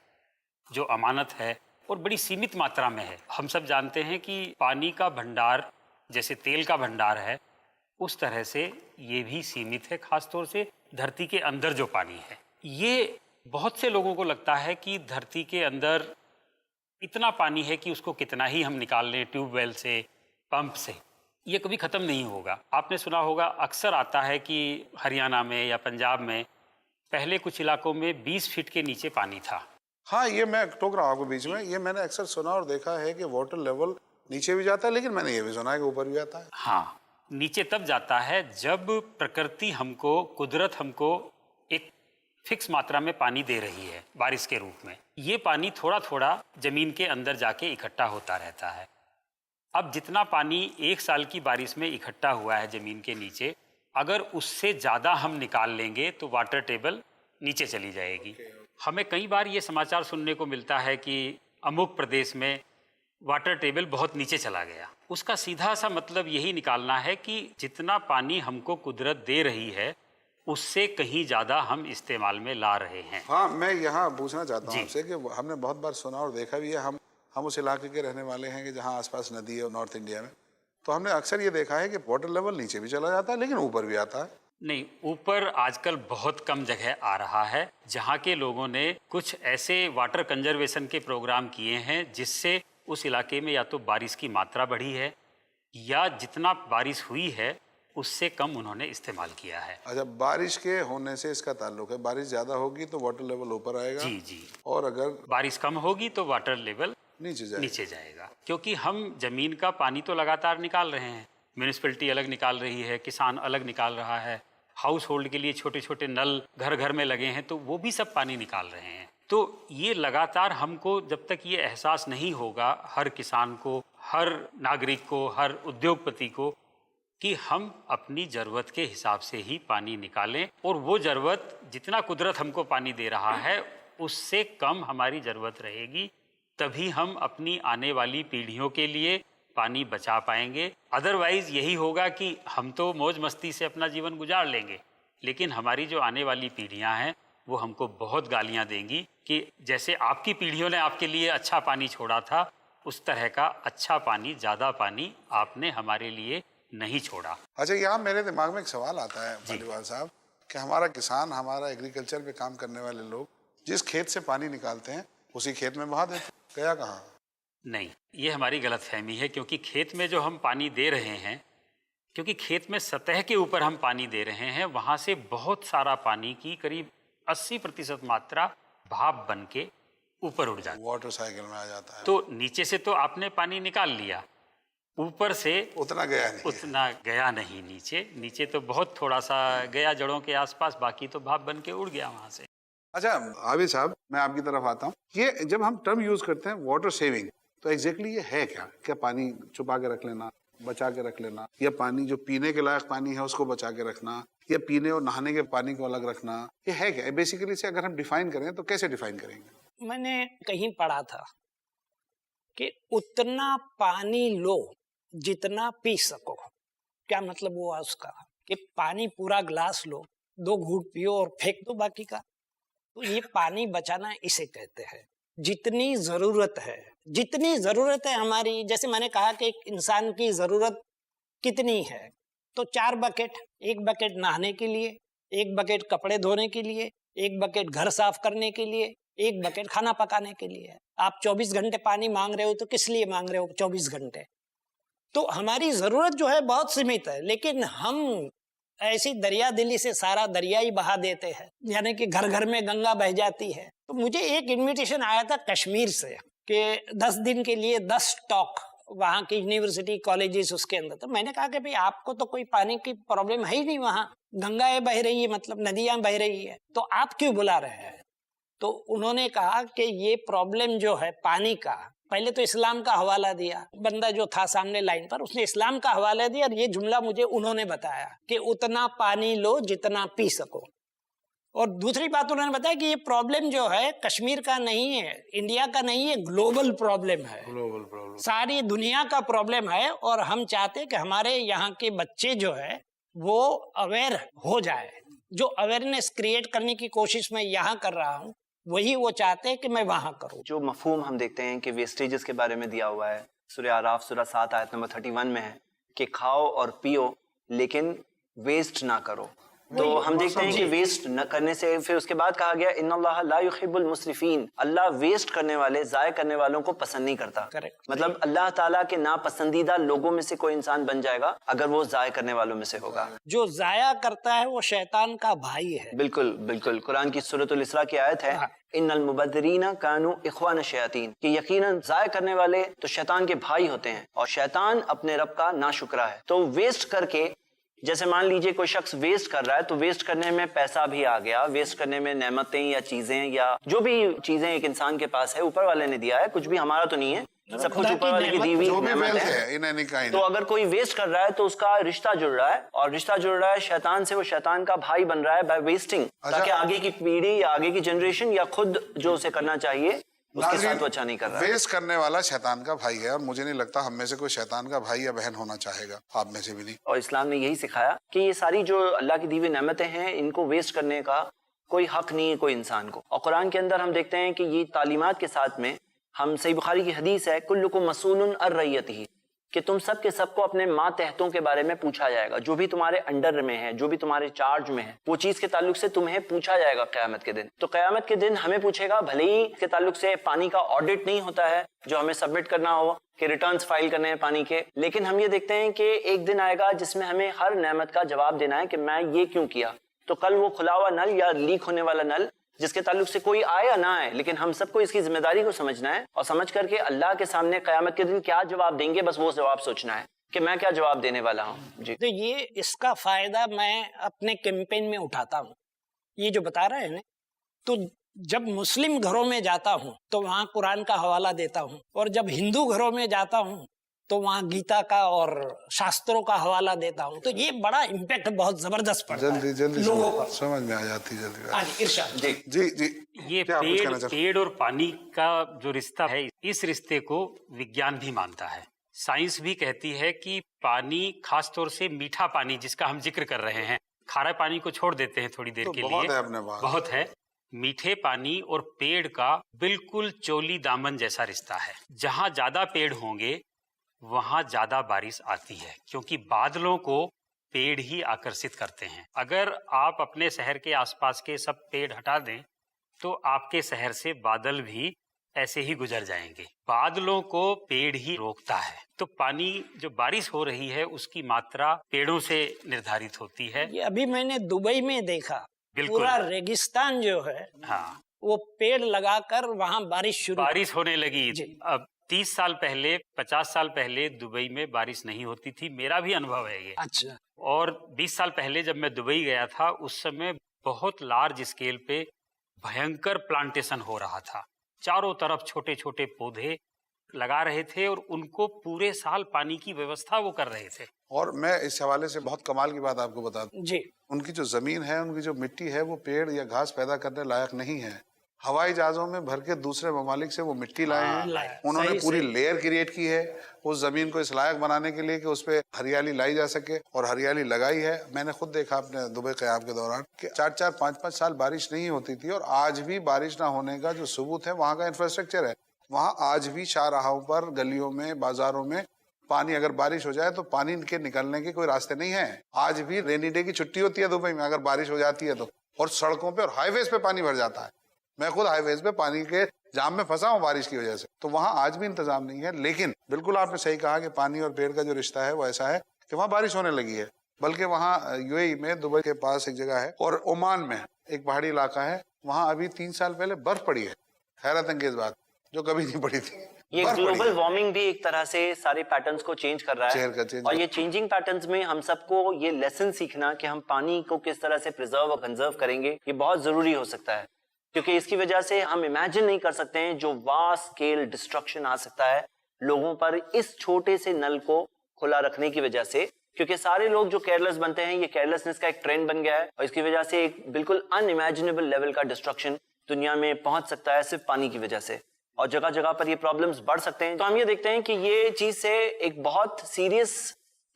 जो अमानत है और बड़ी सीमित मात्रा में है। हम सब जानते हैं कि पानी का भंडार जैसे तेल का भंडार है उस तरह से ये भी सीमित है, खासतौर से धरती के अंदर जो पानी है। ये बहुत से लोगों को लगता है कि धरती के अंदर इतना पानी है कि उसको कितना ही हम निकाल लें ट्यूबवेल से, पंप से, ये कभी ख़त्म नहीं होगा। आपने सुना होगा, अक्सर आता है कि हरियाणा में या पंजाब में पहले कुछ इलाकों में 20 फीट के नीचे पानी था। हाँ, ये मैं टोक रहा हूँ आपको बीच में, ये मैंने अक्सर सुना और देखा है कि वाटर लेवल नीचे भी जाता है, लेकिन मैंने ये भी सुना है कि ऊपर भी जाता है। हाँ, नीचे तब जाता है जब प्रकृति हमको, कुदरत हमको एक फिक्स मात्रा में पानी दे रही है बारिश के रूप में। ये पानी थोड़ा थोड़ा जमीन के अंदर जाके इकट्ठा होता रहता है। अब जितना पानी एक साल की बारिश में इकट्ठा हुआ है जमीन के नीचे, अगर उससे ज़्यादा हम निकाल लेंगे तो वाटर टेबल नीचे चली जाएगी। हमें कई बार ये समाचार सुनने को मिलता है कि अमुक प्रदेश में वाटर टेबल बहुत नीचे चला गया। उसका सीधा सा मतलब यही निकालना है कि जितना पानी हमको कुदरत दे रही है उससे कहीं ज़्यादा हम इस्तेमाल में ला रहे हैं। हाँ, मैं यहाँ पूछना चाहता हूँ आपसे कि हमने बहुत बार सुना और देखा भी है, हम उस इलाके के रहने वाले हैं कि जहाँ आसपास नदी है नॉर्थ इंडिया में, तो हमने अक्सर ये देखा है कि वाटर लेवल नीचे भी चला जाता है लेकिन ऊपर भी आता है। नहीं, ऊपर आजकल बहुत कम जगह आ रहा है जहाँ के लोगों ने कुछ ऐसे वाटर कंजर्वेशन के प्रोग्राम किए हैं जिससे उस इलाके में या तो बारिश की मात्रा बढ़ी है या जितना बारिश हुई है उससे कम उन्होंने इस्तेमाल किया है। अच्छा, बारिश के होने से इसका ताल्लुक है, बारिश ज्यादा होगी तो वाटर लेवल ऊपर आएगा। जी जी। और अगर बारिश कम होगी तो वाटर लेवल नीचे जाएगा, क्योंकि हम जमीन का पानी तो लगातार निकाल रहे हैं। म्यूनिसिपैलिटी अलग निकाल रही है, किसान अलग निकाल रहा है, हाउस होल्ड के लिए छोटे छोटे नल घर घर में लगे हैं तो वो भी सब पानी निकाल रहे हैं। तो ये लगातार हमको, जब तक ये एहसास नहीं होगा हर किसान को, हर नागरिक को, हर उद्योगपति को कि हम अपनी ज़रूरत के हिसाब से ही पानी निकालें और वो ज़रूरत जितना कुदरत हमको पानी दे रहा है उससे कम हमारी ज़रूरत रहेगी, तभी हम अपनी आने वाली पीढ़ियों के लिए पानी बचा पाएंगे। अदरवाइज़ यही होगा कि हम तो मौज मस्ती से अपना जीवन गुजार लेंगे, लेकिन हमारी जो आने वाली पीढ़ियां हैं वो हमको बहुत गालियां देंगी कि जैसे आपकी पीढ़ियों ने आपके लिए अच्छा पानी छोड़ा था, उस तरह का अच्छा पानी, ज़्यादा पानी आपने हमारे लिए नहीं छोड़ा। अच्छा, यहाँ मेरे दिमाग में एक सवाल आता है पालीवाल साहब कि हमारा किसान, हमारा एग्रीकल्चर पे काम करने वाले लोग जिस खेत से पानी निकालते हैं उसी खेत में बहा देते, गया कहाँ? नहीं, ये हमारी गलतफहमी है, क्योंकि खेत में जो हम पानी दे रहे हैं, क्योंकि खेत में सतह के ऊपर हम पानी दे रहे हैं, वहाँ से बहुत सारा पानी की करीब 80% मात्रा भाप बन के ऊपर उड़ जाती है, वाटर साइकिल में आ जाता है। तो नीचे से तो आपने पानी निकाल लिया, ऊपर से उतना गया नहीं नीचे तो बहुत थोड़ा सा गया जड़ों के आसपास, बाकी तो भाप बन के उड़ गया वहाँ से। अच्छा आबिद साहब, मैं आपकी तरफ आता हूँ। ये जब हम टर्म यूज करते हैं वाटर सेविंग, तो एग्जैक्टली ये है क्या? क्या पानी छुपा के रख लेना बचा के रख लेना, या पानी जो पीने के लायक पानी है उसको बचा के रखना, या पीने और नहाने के पानी को अलग रखना, ये है क्या? बेसिकली इसे अगर हम डिफाइन करें तो कैसे डिफाइन करेंगे? मैंने कहीं पढ़ा था कि उतना पानी लो जितना पी सको। क्या मतलब हुआ उसका? कि पानी पूरा ग्लास लो, 2 घूंट पियो और फेंक दो बाकी का। तो ये पानी बचाना इसे कहते हैं। जितनी जरूरत है, जितनी जरूरत है हमारी, जैसे मैंने कहा कि एक इंसान की जरूरत कितनी है, तो 4 बकेट, 1 बकेट नहाने के लिए, 1 बकेट कपड़े धोने के लिए, 1 बकेट घर साफ करने के लिए, 1 बकेट खाना पकाने के लिए। आप 24 घंटे पानी मांग रहे हो तो किस लिए मांग रहे हो 24 घंटे? तो हमारी जरूरत जो है बहुत सीमित है, लेकिन हम ऐसी दरिया दिली से सारा दरिया ही बहा देते हैं, यानी कि घर घर में गंगा बह जाती है। तो मुझे एक इनविटेशन आया था कश्मीर से कि 10 दिन के लिए 10 टॉक वहाँ की यूनिवर्सिटी कॉलेजेस उसके अंदर। तो मैंने कहा कि भाई आपको तो कोई पानी की प्रॉब्लम है ही नहीं, वहाँ गंगाएं बह रही है, मतलब नदियां बह रही है, तो आप क्यों बुला रहे हैं? तो उन्होंने कहा कि ये प्रॉब्लम जो है पानी का, पहले तो इस्लाम का हवाला दिया, बंदा जो था सामने लाइन पर उसने इस्लाम का हवाला दिया, और ये जुमला मुझे उन्होंने बताया कि उतना पानी लो जितना पी सको। और दूसरी बात उन्होंने बताया कि ये प्रॉब्लम जो है कश्मीर का नहीं है, इंडिया का नहीं है, ग्लोबल प्रॉब्लम है, ग्लोबल प्रॉब्लम, सारी दुनिया का प्रॉब्लम है। और हम चाहते हैं कि हमारे यहाँ के बच्चे जो है वो अवेयर हो जाए। जो अवेयरनेस क्रिएट करने की कोशिश मैं यहाँ कर रहा हूँ, वही वो चाहते हैं कि मैं वहां करूं। जो मफहूम हम देखते हैं कि वेस्टेजेस के बारे में दिया हुआ है, सूरह आराफ सूरह 7 आयत नंबर 31 में है कि खाओ और पियो लेकिन वेस्ट ना करो। तो हम देखते हैं कि वेस्ट न करने से, फिर उसके बाद कहा गया इन्नल्लाह ला युहिब्बुल मुस्रिफीन, अल्लाह वेस्ट करने वाले, जाया करने वालों को पसंद नहीं करता। करेक्ट। मतलब अल्लाह ताला के नापसंदीदा लोगों में से कोई इंसान बन जाएगा अगर वो जाया करने वालों में से होगा। जो जाया करता है वो शैतान का भाई है। बिल्कुल बिल्कुल, कुरान की सूरतुल इस्रा की आयत है इन्नल मुबद्दिरीना कानू इख्वान शयातीन, कि यकीनन जाया करने वाले तो शैतान के भाई होते हैं और शैतान अपने रब का नाशुक्रा है। तो वेस्ट करके, जैसे मान लीजिए कोई शख्स वेस्ट कर रहा है, तो वेस्ट करने में पैसा भी आ गया, वेस्ट करने में नेमतें या चीजें या जो भी चीजें एक इंसान के पास है ऊपर वाले ने दिया है, कुछ भी हमारा तो नहीं है, सब कुछ ऊपर वाले की दी हुई नेमत है। तो अगर कोई वेस्ट कर रहा है तो उसका रिश्ता जुड़ रहा है, और रिश्ता जुड़ रहा है शैतान से, वो शैतान का भाई बन रहा है बाय वेस्टिंग, ताकि आगे की पीढ़ी या आगे की जनरेशन या खुद जो उसे करना चाहिए उसके साथ वो अच्छा नहीं कर रहा है। वेस्ट करने वाला शैतान का भाई है, और मुझे नहीं लगता हम में से कोई शैतान का भाई या बहन होना चाहेगा, आप में से भी नहीं। और इस्लाम ने यही सिखाया कि ये सारी जो अल्लाह की दी हुई नेमतें हैं, इनको वेस्ट करने का कोई हक नहीं है कोई इंसान को। और कुरान के अंदर हम देखते हैं कि ये तालीमात के साथ में, हम सही बुखारी की हदीस है कुल्लुकुम मसूलुन अर रय्यतिही, कि तुम सब के सबको अपने मातहतों के बारे में पूछा जाएगा, जो भी तुम्हारे अंडर में है, जो भी तुम्हारे चार्ज में है, वो चीज के ताल्लुक से तुम्हें पूछा जाएगा क़यामत के दिन। तो क़यामत के दिन हमें पूछेगा, भले ही के ताल्लुक से पानी का ऑडिट नहीं होता है जो हमें सबमिट करना हो कि रिटर्न्स फाइल करने हैं पानी के, लेकिन हम ये देखते हैं कि एक दिन आएगा जिसमें हमें हर नेमत का जवाब देना है कि मैं ये क्यों किया। तो कल वो खुला हुआ नल या लीक होने वाला नल जिसके ताल्लुक से कोई आए या ना आए, लेकिन हम सबको इसकी जिम्मेदारी को समझना है, और समझ करके अल्लाह के सामने क़यामत के दिन क्या जवाब देंगे, बस वो जवाब सोचना है कि मैं क्या जवाब देने वाला हूँ। जी, तो ये इसका फायदा मैं अपने कैंपेन में उठाता हूँ, ये जो बता रहे हैं ना। तो जब मुस्लिम घरों में जाता हूँ तो वहाँ कुरान का हवाला देता हूँ, और जब हिंदू घरों में जाता हूँ तो वहाँ गीता का और शास्त्रों का हवाला देता हूँ। तो ये बड़ा इम्पैक्ट बहुत जबरदस्त पड़ता है, जल्दी लोगों को समझ में आ जाती है। जल्दी इरशाद जी जी जी, ये पेड़ और पानी का जो रिश्ता है, इस रिश्ते को विज्ञान भी मानता है, साइंस भी कहती है कि पानी, खास तौर से मीठा पानी जिसका हम जिक्र कर रहे हैं, खारा पानी को छोड़ देते हैं थोड़ी देर के लिए, बहुत है, मीठे पानी और पेड़ का बिल्कुल चोली दामन जैसा रिश्ता है। जहाँ ज्यादा पेड़ होंगे वहां ज्यादा बारिश आती है, क्योंकि बादलों को पेड़ ही आकर्षित करते हैं। अगर आप अपने शहर के आसपास के सब पेड़ हटा दें तो आपके शहर से बादल भी ऐसे ही गुजर जाएंगे। बादलों को पेड़ ही रोकता है। तो पानी जो बारिश हो रही है उसकी मात्रा पेड़ों से निर्धारित होती है। ये अभी मैंने दुबई में देखा, पूरा रेगिस्तान जो है, हाँ, वो पेड़ लगाकर वहाँ बारिश होने लगी। अब 30 साल पहले, 50 साल पहले दुबई में बारिश नहीं होती थी, मेरा भी अनुभव है ये। अच्छा। और 20 साल पहले जब मैं दुबई गया था, उस समय बहुत लार्ज स्केल पे भयंकर प्लांटेशन हो रहा था, चारों तरफ छोटे छोटे पौधे लगा रहे थे और उनको पूरे साल पानी की व्यवस्था वो कर रहे थे। और मैं इस हवाले से बहुत कमाल की बात आपको बता दूं, जी, उनकी जो जमीन है, उनकी जो मिट्टी है, वो पेड़ या घास पैदा करने लायक नहीं है। हवाई जहाजों में भर के दूसरे ममालिक से वो मिट्टी लाए हैं, उन्होंने पूरी लेयर क्रिएट की है उस जमीन को इस लायक बनाने के लिए कि उस पे हरियाली लाई जा सके, और हरियाली लगाई है। मैंने खुद देखा अपने दुबई क़याम के दौरान कि 4-4, 5-5 साल बारिश नहीं होती थी, और आज भी बारिश ना होने का जो सबूत है वहाँ का इंफ्रास्ट्रक्चर है। वहाँ आज भी शाहराहों पर, गलियों में, बाजारों में पानी, अगर बारिश हो जाए तो पानी के निकलने के कोई रास्ते नहीं है। आज भी रेनी डे की छुट्टी होती है दुबई में अगर बारिश हो जाती है तो, और सड़कों पे और हाईवेज पे पानी भर जाता है। मैं खुद हाईवेज पे पानी के जाम में फंसा हूँ बारिश की वजह से। तो वहाँ आज भी इंतजाम नहीं है। लेकिन बिल्कुल आपने सही कहा कि पानी और पेड़ का जो रिश्ता है वो ऐसा है कि वहाँ बारिश होने लगी है। बल्कि वहाँ यूएई में, दुबई के पास एक जगह है, और ओमान में एक पहाड़ी इलाका है, वहाँ अभी 3 साल पहले बर्फ पड़ी है। हैरत अंगेज बात, जो कभी नहीं पड़ी थी। ये ग्लोबल वार्मिंग भी एक तरह से सारे पैटर्न्स को चेंज कर रहा है, और ये चेंजिंग पैटर्न्स में हम सबको ये लेसन सीखना कि हम पानी को किस तरह से प्रिजर्व और कंजर्व करेंगे, ये बहुत जरूरी हो सकता है। क्योंकि इसकी वजह से हम इमेजिन नहीं कर सकते हैं जो वास्ट स्केल डिस्ट्रक्शन आ सकता है लोगों पर इस छोटे से नल को खुला रखने की वजह से। क्योंकि सारे लोग जो केयरलेस बनते हैं, ये केयरलेसनेस का एक ट्रेंड बन गया है, और इसकी वजह से एक बिल्कुल अनइमेजिनेबल लेवल का डिस्ट्रक्शन दुनिया में पहुंच सकता है सिर्फ पानी की वजह से, और जगह जगह पर ये प्रॉब्लम्स बढ़ सकते हैं। तो हम ये देखते हैं कि ये चीज से एक बहुत सीरियस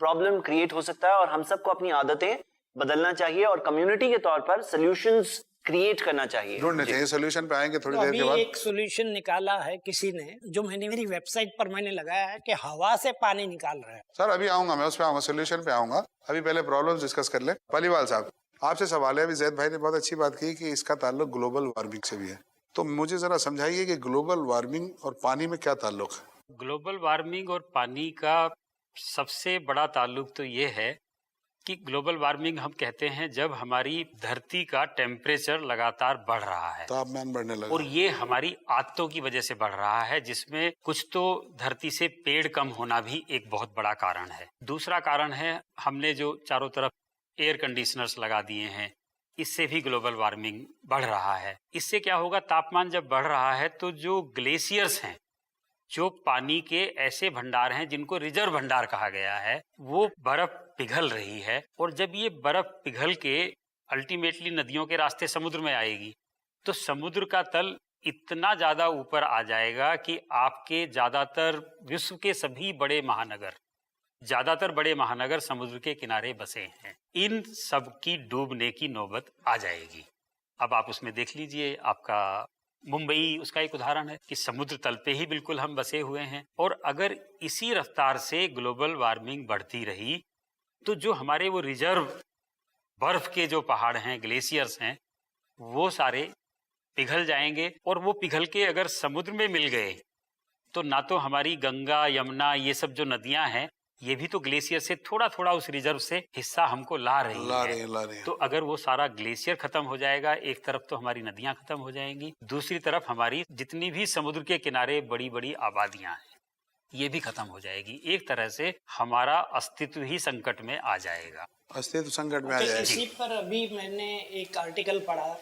प्रॉब्लम क्रिएट हो सकता है, और हम सबको अपनी आदतें बदलना चाहिए और कम्युनिटी के तौर पर सॉल्यूशंस क्रिएट करना चाहिए, ढूंढने चाहिए। सोल्यूशन पे आएंगे थोड़ी तो देर के बाद। एक सोल्यूशन निकाला है किसी ने, जो मैंने मेरी वेबसाइट पर मैंने लगाया है कि हवा से पानी निकाल रहा है। सर अभी आऊंगा, मैं उस पे आऊंगा, सोल्यूशन पे आऊंगा। अभी पहले प्रॉब्लम्स डिस्कस कर ले। पालीवाल साहब, आपसे सवाल है। अभी जैद भाई ने बहुत अच्छी बात की कि इसका ताल्लुक ग्लोबल वार्मिंग से भी है, तो मुझे जरा समझाइए कि ग्लोबल वार्मिंग और पानी में क्या ताल्लुक है? ग्लोबल वार्मिंग और पानी का सबसे बड़ा ताल्लुक तो ये है कि ग्लोबल वार्मिंग हम कहते हैं जब हमारी धरती का टेम्परेचर लगातार बढ़ रहा है, तापमान बढ़ने लगा, और ये हमारी आदतों की वजह से बढ़ रहा है, जिसमें कुछ तो धरती से पेड़ कम होना भी एक बहुत बड़ा कारण है। दूसरा कारण है हमने जो चारों तरफ एयर कंडीशनर्स लगा दिए हैं, इससे भी ग्लोबल वार्मिंग बढ़ रहा है। इससे क्या होगा, तापमान जब बढ़ रहा है तो जो ग्लेशियर्स हैं, जो पानी के ऐसे भंडार हैं जिनको रिजर्व भंडार कहा गया है, वो बर्फ पिघल रही है, और जब ये बर्फ पिघल के अल्टीमेटली नदियों के रास्ते समुद्र में आएगी तो समुद्र का तल इतना ज्यादा ऊपर आ जाएगा कि आपके ज्यादातर विश्व के सभी ज्यादातर बड़े महानगर समुद्र के किनारे बसे हैं, इन सब की डूबने की नौबत आ जाएगी। अब आप उसमें देख लीजिए, आपका मुंबई उसका एक उदाहरण है कि समुद्र तल पे ही बिल्कुल हम बसे हुए हैं, और अगर इसी रफ्तार से ग्लोबल वार्मिंग बढ़ती रही तो जो हमारे वो रिजर्व बर्फ के जो पहाड़ हैं, ग्लेशियर्स हैं, वो सारे पिघल जाएंगे, और वो पिघल के अगर समुद्र में मिल गए तो ना तो हमारी गंगा, यमुना, ये सब जो नदियां हैं, ये भी तो ग्लेशियर से थोड़ा थोड़ा उस रिजर्व से हिस्सा हमको ला रही है। तो अगर वो सारा ग्लेशियर खत्म हो जाएगा, एक तरफ तो हमारी नदियां खत्म हो जाएंगी, दूसरी तरफ हमारी जितनी भी समुद्र के किनारे बड़ी बड़ी आबादियां हैं, ये भी खत्म हो जाएगी। एक तरह से हमारा अस्तित्व ही संकट में आ जाएगा। अस्तित्व संकट में आ जाएगा। इसी पर अभी मैंने एक आर्टिकल पढ़ा,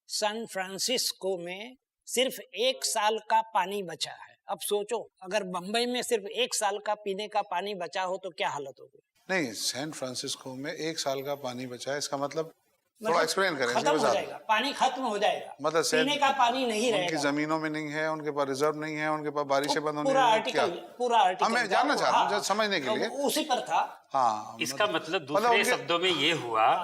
सैन फ्रांसिस्को में सिर्फ 1 साल का पानी बचा है। अब सोचो, अगर बंबई में सिर्फ 1 साल का पीने का पानी बचा हो तो क्या हालत होगी। नहीं, सैन फ्रांसिस्को में 1 साल का पानी बचा है, इसका मतलब थोड़ा एक्सप्लेन करें। खत्म हो जाएगा, पानी खत्म हो जाएगा, मतलब पीने का पानी नहीं रहेगा, उनकी जमीनों में नहीं है, उनके पास रिजर्व नहीं है, उनके पास बारिशें बंद होने पूरा आर्टिकल मैं जानना चाह रहा हूँ समझने के लिए, उसी पर था। हाँ, इसका मतलब दूसरे शब्दों में ये हुआ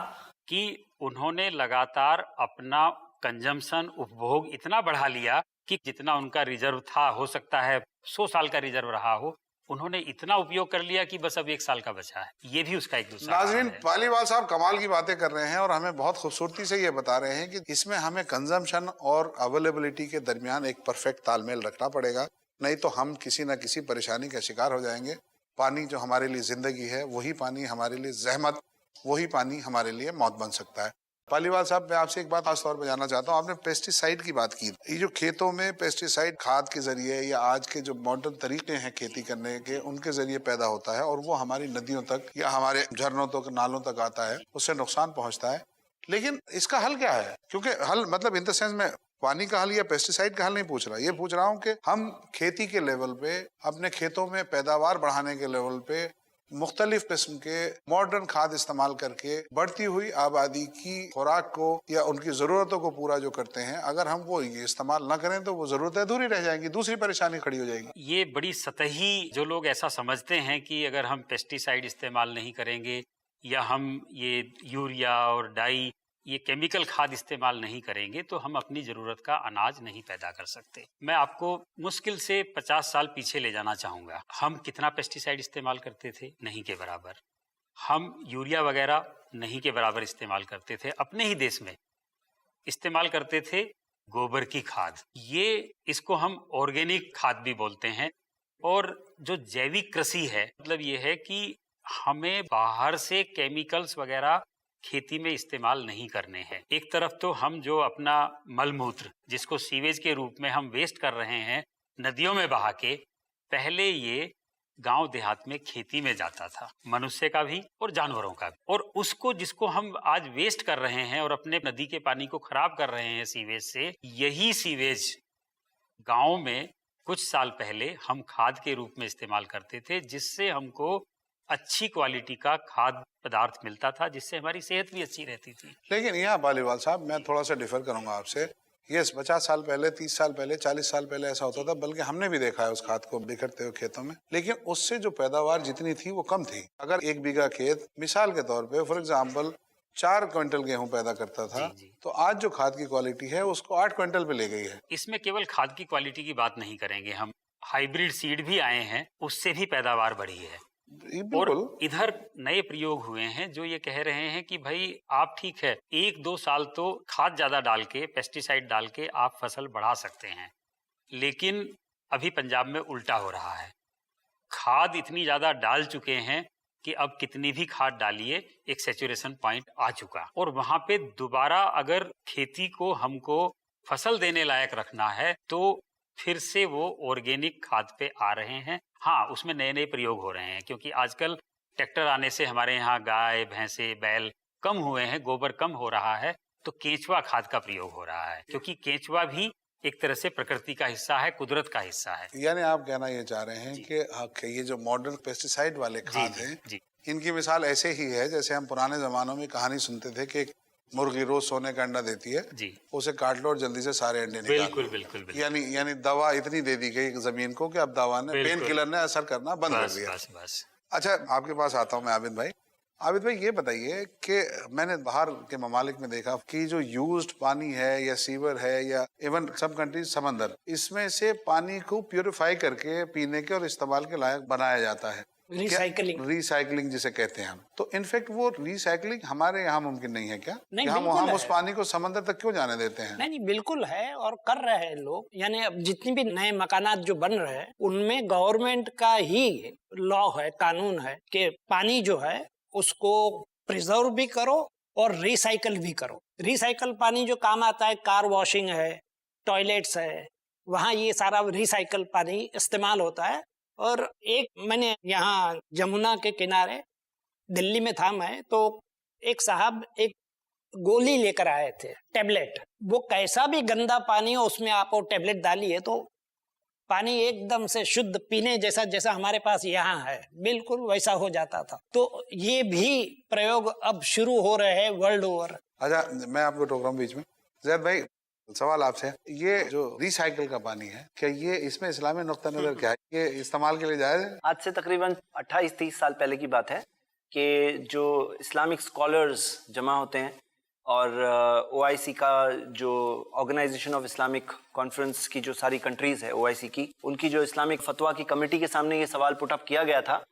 कि उन्होंने लगातार अपना कंजम्पशन, उपभोग इतना बढ़ा लिया कि जितना उनका रिजर्व था, हो सकता है 100 साल का रिजर्व रहा हो, उन्होंने इतना उपयोग कर लिया कि बस अब 1 साल का बचा है। ये भी उसका एक दूसरा नाज़रीन, पालीवाल साहब कमाल की बातें कर रहे हैं और हमें बहुत खूबसूरती से ये बता रहे हैं कि इसमें हमें कंजम्पशन और अवेलेबिलिटी के दरमियान एक परफेक्ट तालमेल रखना पड़ेगा, नहीं तो हम किसी न किसी परेशानी का शिकार हो जाएंगे। पानी जो हमारे लिए जिंदगी है, वही पानी हमारे लिए जहमत, वही पानी हमारे लिए मौत बन सकता है। पालीवाल साहब, मैं आपसे एक बात खास तौर पर जानना चाहता हूँ। आपने पेस्टिसाइड की बात की, ये जो खेतों में पेस्टिसाइड खाद के जरिए या आज के जो मॉडर्न तरीके हैं खेती करने के, उनके जरिए पैदा होता है और वो हमारी नदियों तक या हमारे झरनों तक, नालों तक आता है, उससे नुकसान पहुंचता है। लेकिन इसका हल क्या है? क्योंकि हल मतलब इन द सेंस में पानी का हल या पेस्टिसाइड का हल नहीं पूछ रहा, ये पूछ रहा हूँ कि हम खेती के लेवल पे, अपने खेतों में पैदावार बढ़ाने के लेवल पे मुख्तलिफ किस्म के मॉडर्न खाद इस्तेमाल करके बढ़ती हुई आबादी की खुराक को या उनकी ज़रूरतों को पूरा जो करते हैं, अगर हम वो ये इस्तेमाल ना करें तो वो ज़रूरतें अधूरी रह जाएंगी, दूसरी परेशानी खड़ी हो जाएगी। ये बड़ी सतही जो लोग ऐसा समझते हैं कि अगर हम पेस्टिसाइड इस्तेमाल नहीं करेंगे या हम ये यूरिया और डाई, ये केमिकल खाद इस्तेमाल नहीं करेंगे तो हम अपनी ज़रूरत का अनाज नहीं पैदा कर सकते। मैं आपको मुश्किल से 50 साल पीछे ले जाना चाहूँगा। हम कितना पेस्टिसाइड इस्तेमाल करते थे? नहीं के बराबर। हम यूरिया वगैरह नहीं के बराबर इस्तेमाल करते थे। अपने ही देश में इस्तेमाल करते थे गोबर की खाद, ये इसको हम ऑर्गेनिक खाद भी बोलते हैं। और जो जैविक कृषि है, मतलब ये है कि हमें बाहर से केमिकल्स वगैरह खेती में इस्तेमाल नहीं करने हैं। एक तरफ तो हम जो अपना मलमूत्र, जिसको सीवेज के रूप में हम वेस्ट कर रहे हैं नदियों में बहा के, पहले ये गांव देहात में खेती में जाता था, मनुष्य का भी और जानवरों का भी। और उसको जिसको हम आज वेस्ट कर रहे हैं और अपने नदी के पानी को खराब कर रहे हैं सीवेज से, यही सीवेज गांव में कुछ साल पहले हम खाद के रूप में इस्तेमाल करते थे, जिससे हमको अच्छी क्वालिटी का खाद्य पदार्थ मिलता था, जिससे हमारी सेहत भी अच्छी रहती थी। लेकिन यहाँ पालीवाल साहब, मैं थोड़ा सा डिफर करूंगा आपसे। ये 50 साल पहले, 30 साल पहले, 40 साल पहले ऐसा होता था, बल्कि हमने भी देखा है उस खाद को बिखरते हुए खेतों में। लेकिन उससे जो पैदावार जितनी थी वो कम थी। अगर 1 बीघा खेत मिसाल के तौर पे फॉर एग्जांपल 4 क्विंटल गेहूं पैदा करता था, तो आज जो खाद की क्वालिटी है उसको 8 क्विंटल पे ले गई है। इसमें केवल खाद की क्वालिटी की बात नहीं करेंगे हम, हाइब्रिड सीड भी आए हैं, उससे भी पैदावार बढ़ी है। और इधर नए प्रयोग हुए हैं जो ये कह रहे हैं कि भाई आप ठीक है 1-2 साल तो खाद ज्यादा डाल के, पेस्टिसाइड डाल के आप फसल बढ़ा सकते हैं, लेकिन अभी पंजाब में उल्टा हो रहा है। खाद इतनी ज्यादा डाल चुके हैं कि अब कितनी भी खाद डालिए एक सैचुरेशन पॉइंट आ चुका, और वहां पे दोबारा अगर खेती को हमको फसल देने लायक रखना है तो फिर से वो ऑर्गेनिक खाद पे आ रहे हैं। हाँ, उसमें नए नए प्रयोग हो रहे हैं, क्योंकि आजकल ट्रैक्टर आने से हमारे यहाँ गाय, भैंसे, बैल कम हुए हैं, गोबर कम हो रहा है, तो केंचुआ खाद का प्रयोग हो रहा है, क्योंकि केंचुआ भी एक तरह से प्रकृति का हिस्सा है, कुदरत का हिस्सा है। यानी आप कहना ये चाह रहे हैं कि ये जो मॉडर्न पेस्टिसाइड वाले खाद हैं, इनकी मिसाल ऐसे ही है जैसे हम पुराने जमानों में कहानी सुनते थे कि मुर्गी रोज सोने का अंडा देती है, उसे काट लो और जल्दी से सारे अंडे निकाल लो। बिल्कुल बिल्कुल बिल्कुल। यानी दवा इतनी दे दी गई जमीन को कि अब दवा ने, पेन किलर ने असर करना बंद कर दिया। बस। अच्छा, आपके पास आता हूँ मैं आबिद भाई। आबिद भाई, ये बताइए कि मैंने बाहर के ममालिक में देखा कि जो यूज्ड पानी है या सीवर है या इवन सब कंट्रीज समंदर, इसमें से पानी को प्यूरिफाई करके पीने के और इस्तेमाल के लायक बनाया जाता है, रिसाइकलिंग जिसे कहते हैं हम। तो इनफेक्ट वो रिसाइकलिंग हमारे यहाँ मुमकिन नहीं है क्या? नहीं, हम उस पानी को समंदर तक क्यों जाने देते हैं? नहीं, बिल्कुल है और कर रहे हैं लोग। यानी अब जितनी भी नए मकानात जो बन रहे हैं उनमें गवर्नमेंट का ही लॉ है, कानून है कि पानी जो है उसको प्रिजर्व भी करो और रिसाइकल भी करो। रिसाइकल पानी जो काम आता है, कार वॉशिंग है, टॉयलेट्स है, वहाँ ये सारा रिसाइकल पानी इस्तेमाल होता है। और एक मैंने यहाँ जमुना के किनारे दिल्ली में था मैं, तो एक साहब एक गोली लेकर आए थे, टेबलेट। वो कैसा भी गंदा पानी हो उसमें आप वो टेबलेट डालिए तो पानी एकदम से शुद्ध पीने जैसा, जैसा हमारे पास यहाँ है, बिल्कुल वैसा हो जाता था। तो ये भी प्रयोग अब शुरू हो रहे हैं वर्ल्ड ओवर। अच्छा, मैं आपको टोक रहा हूँ बीच में। ज़ैद भाई, सवाल आपसे, ये जो रिसाइकिल का पानी है, क्या ये इसमें इस्लामी नुक्ता नजर क्या है? ये इस्तेमाल के लिए जायज है? आज से तकरीबन 28-30 साल पहले की बात है कि जो इस्लामिक स्कॉलर्स जमा होते हैं और OIC का जो ऑर्गेनाइजेशन ऑफ इस्लामिक कॉन्फ्रेंस की जो सारी कंट्रीज है OIC की, उनकी जो इस्लामिक फतवा की कमेटी के सामने ये सवाल पुटअप किया गया था।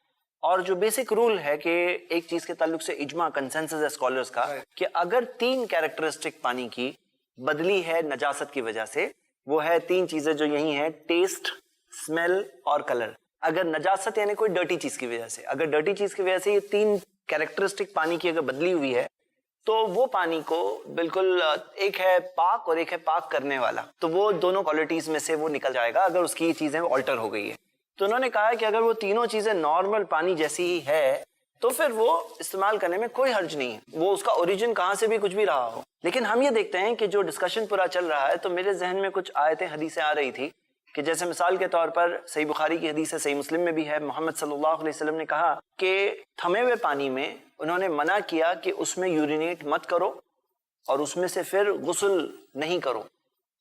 और जो बेसिक रूल है कि एक चीज के ताल्लुक से इजमा, कंसेंसस है स्कॉलर्स का, कि अगर 3 कैरेक्टरिस्टिक पानी की बदली है नजासत की वजह से, वो है 3 चीजें जो यही हैं, टेस्ट, स्मेल और कलर। अगर नजासत यानी कोई डर्टी चीज की वजह से, अगर डर्टी चीज की वजह से ये 3 कैरेक्टरिस्टिक पानी की अगर बदली हुई है, तो वो पानी को बिल्कुल, एक है पाक और एक है पाक करने वाला, तो वो दोनों क्वालिटीज में से वो निकल जाएगा अगर उसकी चीजें ऑल्टर हो गई है। तो उन्होंने कहा है कि अगर वो तीनों चीजें नॉर्मल पानी जैसी ही है तो फिर वो इस्तेमाल करने में कोई हर्ज नहीं है, वो उसका ओरिजिन कहाँ से भी कुछ भी रहा हो। लेकिन हम ये देखते हैं कि जो डिस्कशन पूरा चल रहा है, तो मेरे जहन में कुछ आयतें हदीसें आ रही थी कि जैसे मिसाल के तौर पर सही बुखारी की हदीस है, सही मुस्लिम में भी है, मोहम्मद सल्लल्लाहु अलैहि वसल्लम ने कहा कि थमे हुए पानी में उन्होंने मना किया कि उसमें यूरिनेट मत करो और उसमें से फिर गुस्ल नहीं करो।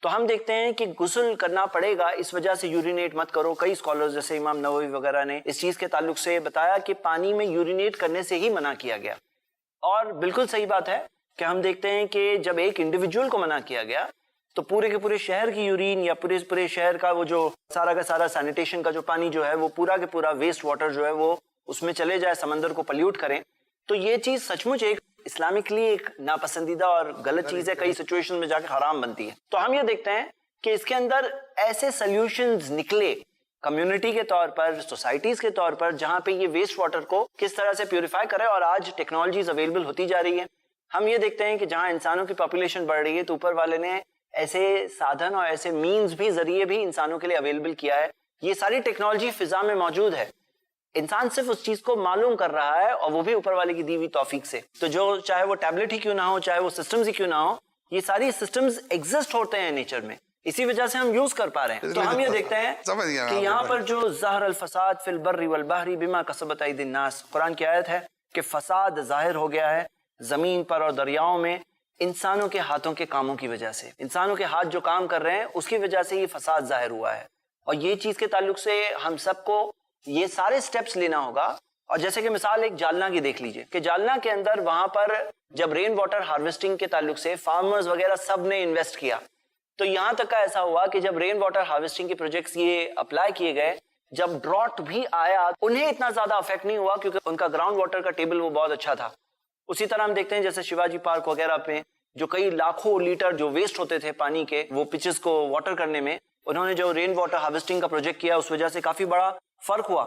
तो हम देखते हैं कि गुस्ल करना पड़ेगा, इस वजह से यूरिनेट मत करो। कई स्कॉलर्स जैसे इमाम नववी वगैरह ने इस चीज के ताल्लुक से बताया कि पानी में यूरिनेट करने से ही मना किया गया। और बिल्कुल सही बात है कि हम देखते हैं कि जब एक इंडिविजुअल को मना किया गया तो पूरे के पूरे शहर की यूरिन या पूरे शहर का वो जो सारा का सारा सैनिटेशन का जो पानी जो है वो पूरा के पूरा वेस्ट वाटर जो है वो उसमें चले जाए, समंदर को पल्यूट करें। तो ये चीज सचमुच एक इस्लामिकली एक नापसंदीदा और गलत चीज है, कई सिचुएशन में जाकर हराम बनती है। तो हम ये देखते हैं कि इसके अंदर ऐसे सॉल्यूशंस निकले कम्युनिटी के तौर पर, सोसाइटीज के तौर पर, जहां पे ये वेस्ट वाटर को किस तरह से प्यूरिफाई करे, और आज टेक्नोलॉजीज अवेलेबल होती जा रही है। हम ये देखते हैं कि जहां इंसानों की पॉपुलेशन बढ़ रही है तो ऊपर वाले ने ऐसे साधन और ऐसे मीन्स भी, जरिए भी इंसानों के लिए अवेलेबल किया है। ये सारी टेक्नोलॉजी फिजा में मौजूद है, इंसान सिर्फ उस चीज को मालूम कर रहा है, और वो भी ऊपर वाले की दी हुई तौफीक से। तो जो चाहे वो टैबलेट ही क्यों ना हो, चाहे वो सिस्टम्स ही क्यों ना हो, ये सारी सिस्टम्स एग्जिस्ट होते हैं नेचर में, इसी वजह से हम यूज कर पा रहे हैं। तो हम ये देखते हैं कि यहाँ पर जो ज़हर अल फसाद फिल बर्रि वल बहरी बिमा कसबत अयदिन नास, कुरान की आयत है कि फसाद जाहिर हो गया है जमीन पर और दरियाओं में इंसानों के हाथों के कामों की वजह से। इंसानों के हाथ जो काम कर रहे हैं उसकी वजह से ये फसाद जाहिर हुआ है। और ये चीज के ताल्लुक से हम सबको ये सारे स्टेप्स लेना होगा। और जैसे कि मिसाल एक जालना की देख लीजिए कि जालना के अंदर वहां पर जब रेन वाटर हार्वेस्टिंग के ताल्लुक से फार्मर्स वगैरह सब ने इन्वेस्ट किया, तो यहां तक का ऐसा हुआ कि जब रेन वाटर हार्वेस्टिंग के प्रोजेक्ट्स ये अप्लाई किए गए, जब ड्रॉट भी आया उन्हें इतना ज्यादा अफेक्ट नहीं हुआ क्योंकि उनका ग्राउंड वाटर का टेबल वो बहुत अच्छा था। उसी तरह हम देखते हैं जैसे शिवाजी पार्क वगैरह पे जो कई लाखों लीटर जो वेस्ट होते थे पानी के, वो पिचेस को वाटर करने में, उन्होंने जो रेन वाटर हार्वेस्टिंग का प्रोजेक्ट किया उस वजह से काफी बड़ा फर्क हुआ।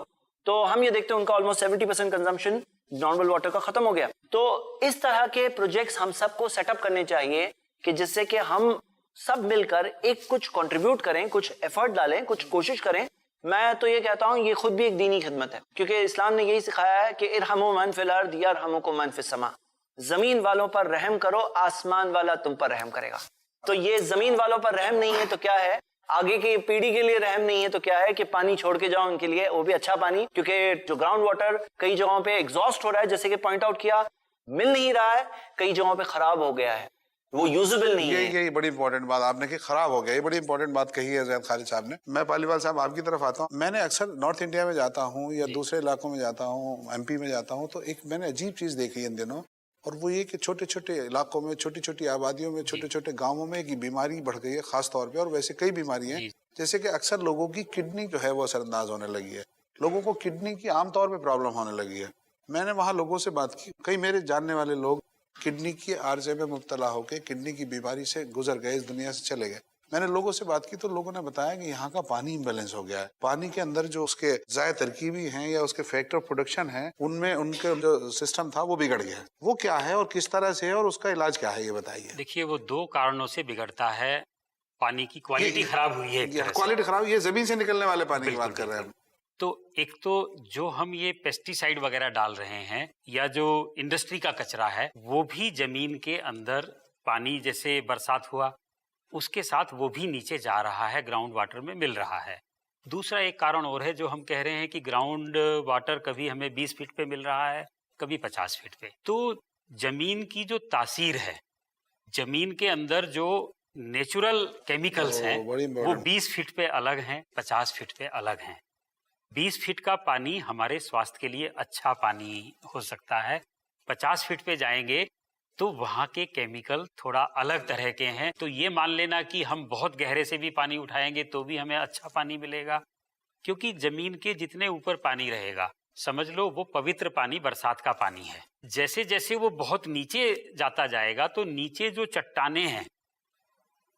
तो हम ये देखते हैं उनका ऑलमोस्ट 70% कंजम्पशन नॉर्मल वाटर का खत्म हो गया। तो इस तरह के प्रोजेक्ट्स हम सबको सेटअप करने चाहिए कि जिससे कि हम सब मिलकर एक कुछ कंट्रीब्यूट करें, कुछ एफर्ट डालें, कुछ कोशिश करें। मैं तो ये कहता हूं ये खुद भी एक दीनी खिदमत है, क्योंकि इस्लाम ने यही सिखाया है कि इरहमु मन फिल अर्द यरहमुकुम मन फिस समा, जमीन वालों पर रहम करो, आसमान वाला तुम पर रहम करेगा। तो ये जमीन वालों पर रहम नहीं है तो क्या है, आगे की पीढ़ी के लिए रहम नहीं है तो क्या है कि पानी छोड़ के जाओ उनके लिए, वो भी अच्छा पानी, क्योंकि जो ग्राउंड वाटर कई जगहों पे एग्जॉस्ट हो रहा है, जैसे कि पॉइंट आउट किया, मिल नहीं रहा है, कई जगहों पे खराब हो गया है, वो यूजेबल नहीं है। ये बड़ी इंपॉर्टेंट बात आपने कि खराब हो गया, ये बड़ी इंपॉर्टेंट बात कही है ज़ैद खालिद साहब ने। मैं पालीवाल साहब आपकी तरफ आता हूँ। मैंने अक्सर नॉर्थ इंडिया में जाता हूँ या दूसरे इलाकों में जाता हूँ, एमपी में जाता हूँ, तो एक मैंने अजीब चीज़ देखी इन दिनों, और वो ये कि छोटे छोटे इलाकों में, छोटी छोटी आबादियों में, छोटे छोटे गाँवों में एक बीमारी बढ़ गई है खास तौर पर, और वैसे कई बीमारियाँ हैं, जैसे कि अक्सर लोगों की किडनी जो है वो असरअंदाज होने लगी है, लोगों को किडनी की आमतौर पर प्रॉब्लम होने लगी है। मैंने वहाँ लोगों से बात की, कई मेरे जानने वाले लोग किडनी की आर्जे में मुब्तला होकर किडनी की बीमारी से गुजर गए, इस दुनिया से चले गए। मैंने लोगों से बात की तो लोगों ने बताया कि यहाँ का पानी इम्बैलेंस हो गया है, पानी के अंदर जो उसके ज़ाय तरकीबी हैं या उसके फैक्टर ऑफ प्रोडक्शन है, उनमें उनके जो सिस्टम था वो बिगड़ गया है। वो क्या है और किस तरह से है और उसका इलाज क्या है, ये बताइए। देखिए, वो दो कारणों से बिगड़ता है। पानी की क्वालिटी खराब हुई है, क्वालिटी खराब, ये जमीन से निकलने वाले पानी की बात कर रहे हैं। तो एक तो जो हम ये पेस्टिसाइड वगैरह डाल रहे हैं या जो इंडस्ट्री का कचरा है, वो भी जमीन के अंदर, पानी जैसे बरसात हुआ उसके साथ वो भी नीचे जा रहा है, ग्राउंड वाटर में मिल रहा है। दूसरा एक कारण और है जो हम कह रहे हैं कि ग्राउंड वाटर कभी हमें 20 फीट पे मिल रहा है, कभी 50 फीट पे। तो जमीन की जो तासीर है, जमीन के अंदर जो नेचुरल केमिकल्स हैं वो 20 फीट पे अलग हैं, 50 फीट पे अलग हैं। 20 फीट का पानी हमारे स्वास्थ्य के लिए अच्छा पानी हो सकता है, 50 फीट पे जाएंगे तो वहाँ के केमिकल थोड़ा अलग तरह के हैं। तो ये मान लेना कि हम बहुत गहरे से भी पानी उठाएंगे तो भी हमें अच्छा पानी मिलेगा, क्योंकि जमीन के जितने ऊपर पानी रहेगा, समझ लो वो पवित्र पानी बरसात का पानी है। जैसे जैसे वो बहुत नीचे जाता जाएगा तो नीचे जो चट्टाने हैं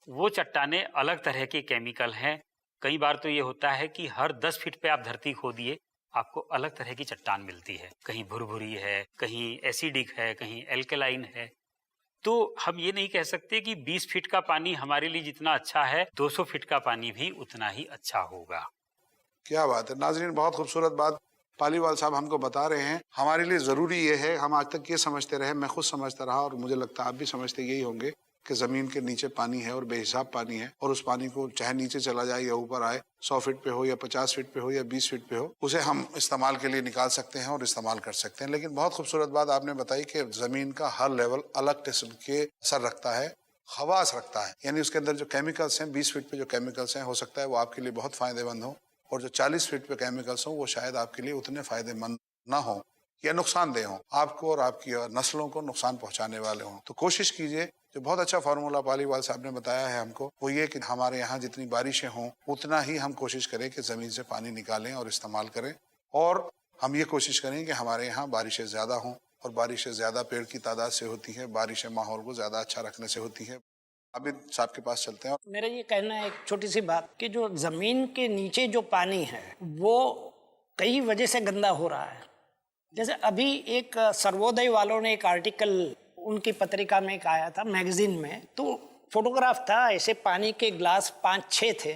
वो चट्टाने अलग तरह के केमिकल हैं। कई बार तो ये होता है कि हर 10 फीट पे आप धरती खोदिए, आपको अलग तरह की चट्टान मिलती है, कहीं भुरभुरी है, कहीं एसिडिक है, कहीं एल्कलाइन है। तो हम ये नहीं कह सकते कि 20 फीट का पानी हमारे लिए जितना अच्छा है, 200 फीट का पानी भी उतना ही अच्छा होगा। क्या बात है नाज़रीन, बहुत खूबसूरत बात पालीवाल साहब हमको बता रहे हैं, हमारे लिए ज़रूरी ये है, हम आज तक ये समझते रहे, मैं खुद समझता रहा और मुझे लगता है आप भी समझते यही होंगे कि ज़मीन के नीचे पानी है और बेहिसाब पानी है, और उस पानी को चाहे नीचे चला जाए या ऊपर आए, 100 फीट पे हो या 50 फीट पे हो या 20 फीट पे हो, उसे हम इस्तेमाल के लिए निकाल सकते हैं और इस्तेमाल कर सकते हैं। लेकिन बहुत खूबसूरत बात आपने बताई कि ज़मीन का हर लेवल अलग किस्म के असर रखता है, खवास रखता है, यानी उसके अंदर जो केमिकल्स हैं, 20 फीट पे जो केमिकल्स हैं, हो सकता है वो आपके लिए बहुत फ़ायदेमंद हो, और जो 40 फीट पे केमिकल्स हों वो शायद आपके लिए उतने फ़ायदेमंद ना हो या नुकसानदेह हों, आपको और आपकी नस्लों को नुकसान पहुंचाने वाले हों। तो कोशिश कीजिए, जो बहुत अच्छा फार्मूला पालीवाल साहब ने बताया है हमको, वो ये कि हमारे यहाँ जितनी बारिशें हों उतना ही हम कोशिश करें कि ज़मीन से पानी निकालें और इस्तेमाल करें, और हम ये कोशिश करें कि हमारे यहाँ बारिशें ज़्यादा हों, और बारिशें ज़्यादा पेड़ की तादाद से होती हैं, बारिशें माहौल को ज़्यादा अच्छा रखने से होती हैं। आबिद साहब के पास चलते हैं। मेरा ये कहना है, एक छोटी सी बात, कि जो जमीन के नीचे जो पानी है वो कई वजह से गंदा हो रहा है। जैसे अभी एक सर्वोदय वालों ने एक आर्टिकल उनकी पत्रिका में एक आया था, मैगजीन में, तो फोटोग्राफ था, ऐसे पानी के ग्लास 5-6 थे,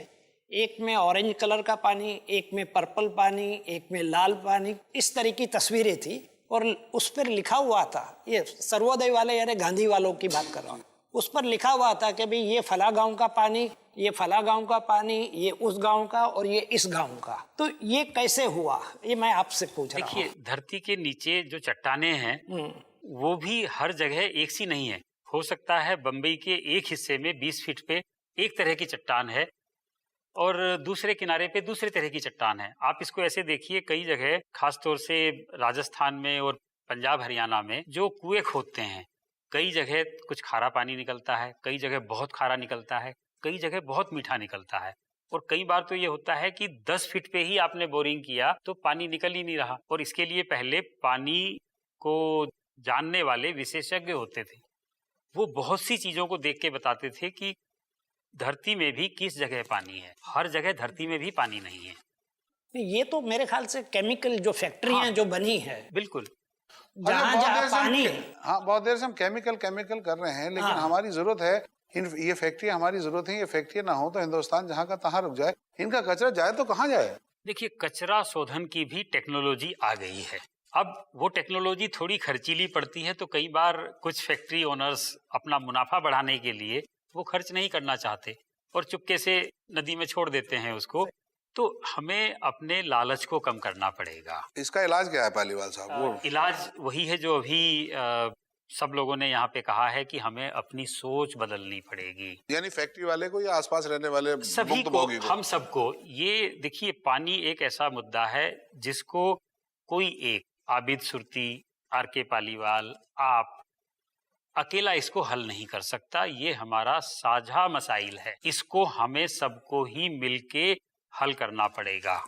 एक में ऑरेंज कलर का पानी, एक में पर्पल पानी, एक में लाल पानी, इस तरह की तस्वीरें थी, और उस पर लिखा हुआ था, ये सर्वोदय वाले यानी गांधी वालों की बात कर रहा हूँ, उस पर लिखा हुआ था कि भाई ये फला गांव का पानी, ये फला गांव का पानी, ये उस गांव का, और ये इस गांव का। तो ये कैसे हुआ, ये मैं आपसे पूछ रहा हूँ। देखिए, धरती के नीचे जो चट्टाने हैं वो भी हर जगह एक सी नहीं है। हो सकता है बम्बई के एक हिस्से में 20 फीट पे एक तरह की चट्टान है और दूसरे किनारे पे दूसरे तरह की चट्टान है। आप इसको ऐसे देखिए, कई जगह खासतौर से राजस्थान में और पंजाब हरियाणा में जो कुएं खोदते हैं, कई जगह कुछ खारा पानी निकलता है, कई जगह बहुत खारा निकलता है, कई जगह बहुत मीठा निकलता है, और कई बार तो ये होता है कि 10 फीट पे ही आपने बोरिंग किया तो पानी निकल ही नहीं रहा। और इसके लिए पहले पानी को जानने वाले विशेषज्ञ होते थे, वो बहुत सी चीजों को देख के बताते थे कि धरती में भी किस जगह पानी है, हर जगह धरती में भी पानी नहीं है। ये तो मेरे ख्याल से केमिकल जो फैक्ट्रियां जो बनी है, बिल्कुल, जहाँ जहाँ पानी, हाँ, बहुत देर से हम केमिकल कर रहे हैं, लेकिन हमारी जरूरत है, ये फैक्ट्री हमारी जरूरत है। ये फैक्ट्री ना हो तो हिंदुस्तान जहाँ का तहाँ रुक जाए। इनका कचरा जाए तो कहाँ जाए? देखिए, कचरा शोधन की भी टेक्नोलॉजी आ गई है। अब वो टेक्नोलॉजी थोड़ी खर्चीली पड़ती है, तो कई बार कुछ फैक्ट्री ओनर्स अपना मुनाफा बढ़ाने के लिए वो खर्च नहीं करना चाहते और चुपके से नदी में छोड़ देते हैं उसको। तो हमें अपने लालच को कम करना पड़ेगा। इसका इलाज क्या है पालीवाल साहब? वो इलाज वही है जो अभी सब लोगों ने यहाँ पे कहा है कि हमें अपनी सोच बदलनी पड़ेगी। यानी फैक्ट्री वाले को या आसपास रहने वाले सभी को, हम सबको। ये देखिए, पानी एक ऐसा मुद्दा है जिसको कोई एक आबिद सुरती, आर.के. पालीवाल, आप अकेला इसको हल नहीं कर सकता। ये हमारा साझा मसाइल है, इसको हमें सबको ही मिलके हल करना पड़ेगा।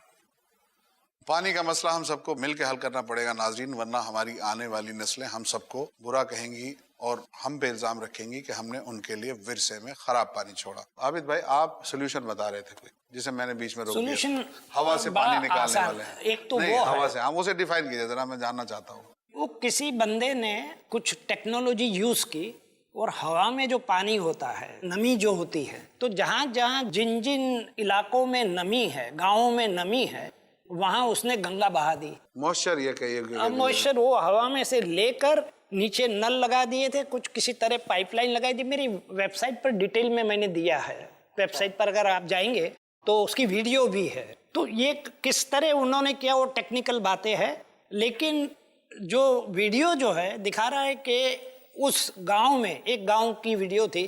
पानी का मसला हम सबको मिलकर हल करना पड़ेगा नाजरीन, वरना हमारी आने वाली नस्लें हम सबको बुरा कहेंगी और हम पे इल्जाम रखेंगी कि हमने उनके लिए विरसे में खराब पानी छोड़ा। आबिद भाई, आप सोल्यूशन बता रहे थे कोई, जिसे मैंने बीच में रोक दिया। सोल्यूशन हवा से पानी निकालने वाले हैं। एक तो नहीं, वो हवा है, से, हम उसे डिफाइन कीजिए जरा, मैं जानना चाहता हूँ। वो किसी बंदे ने कुछ टेक्नोलॉजी यूज की और हवा में जो पानी होता है, नमी जो होती है, तो जहाँ जहाँ जिन जिन इलाकों में नमी है, गाँवों में नमी है, वहाँ उसने गंगा बहा दी। मॉइस्चर ये कहिए। अब मॉइस्चर वो हवा में से लेकर नीचे नल लगा दिए थे, कुछ किसी तरह पाइपलाइन लगाई थी। मेरी वेबसाइट पर डिटेल में मैंने दिया है, वेबसाइट पर अगर आप जाएंगे तो उसकी वीडियो भी है। तो ये किस तरह उन्होंने किया वो टेक्निकल बातें हैं, लेकिन जो वीडियो जो है दिखा रहा है कि उस गांव में, एक गांव की वीडियो थी,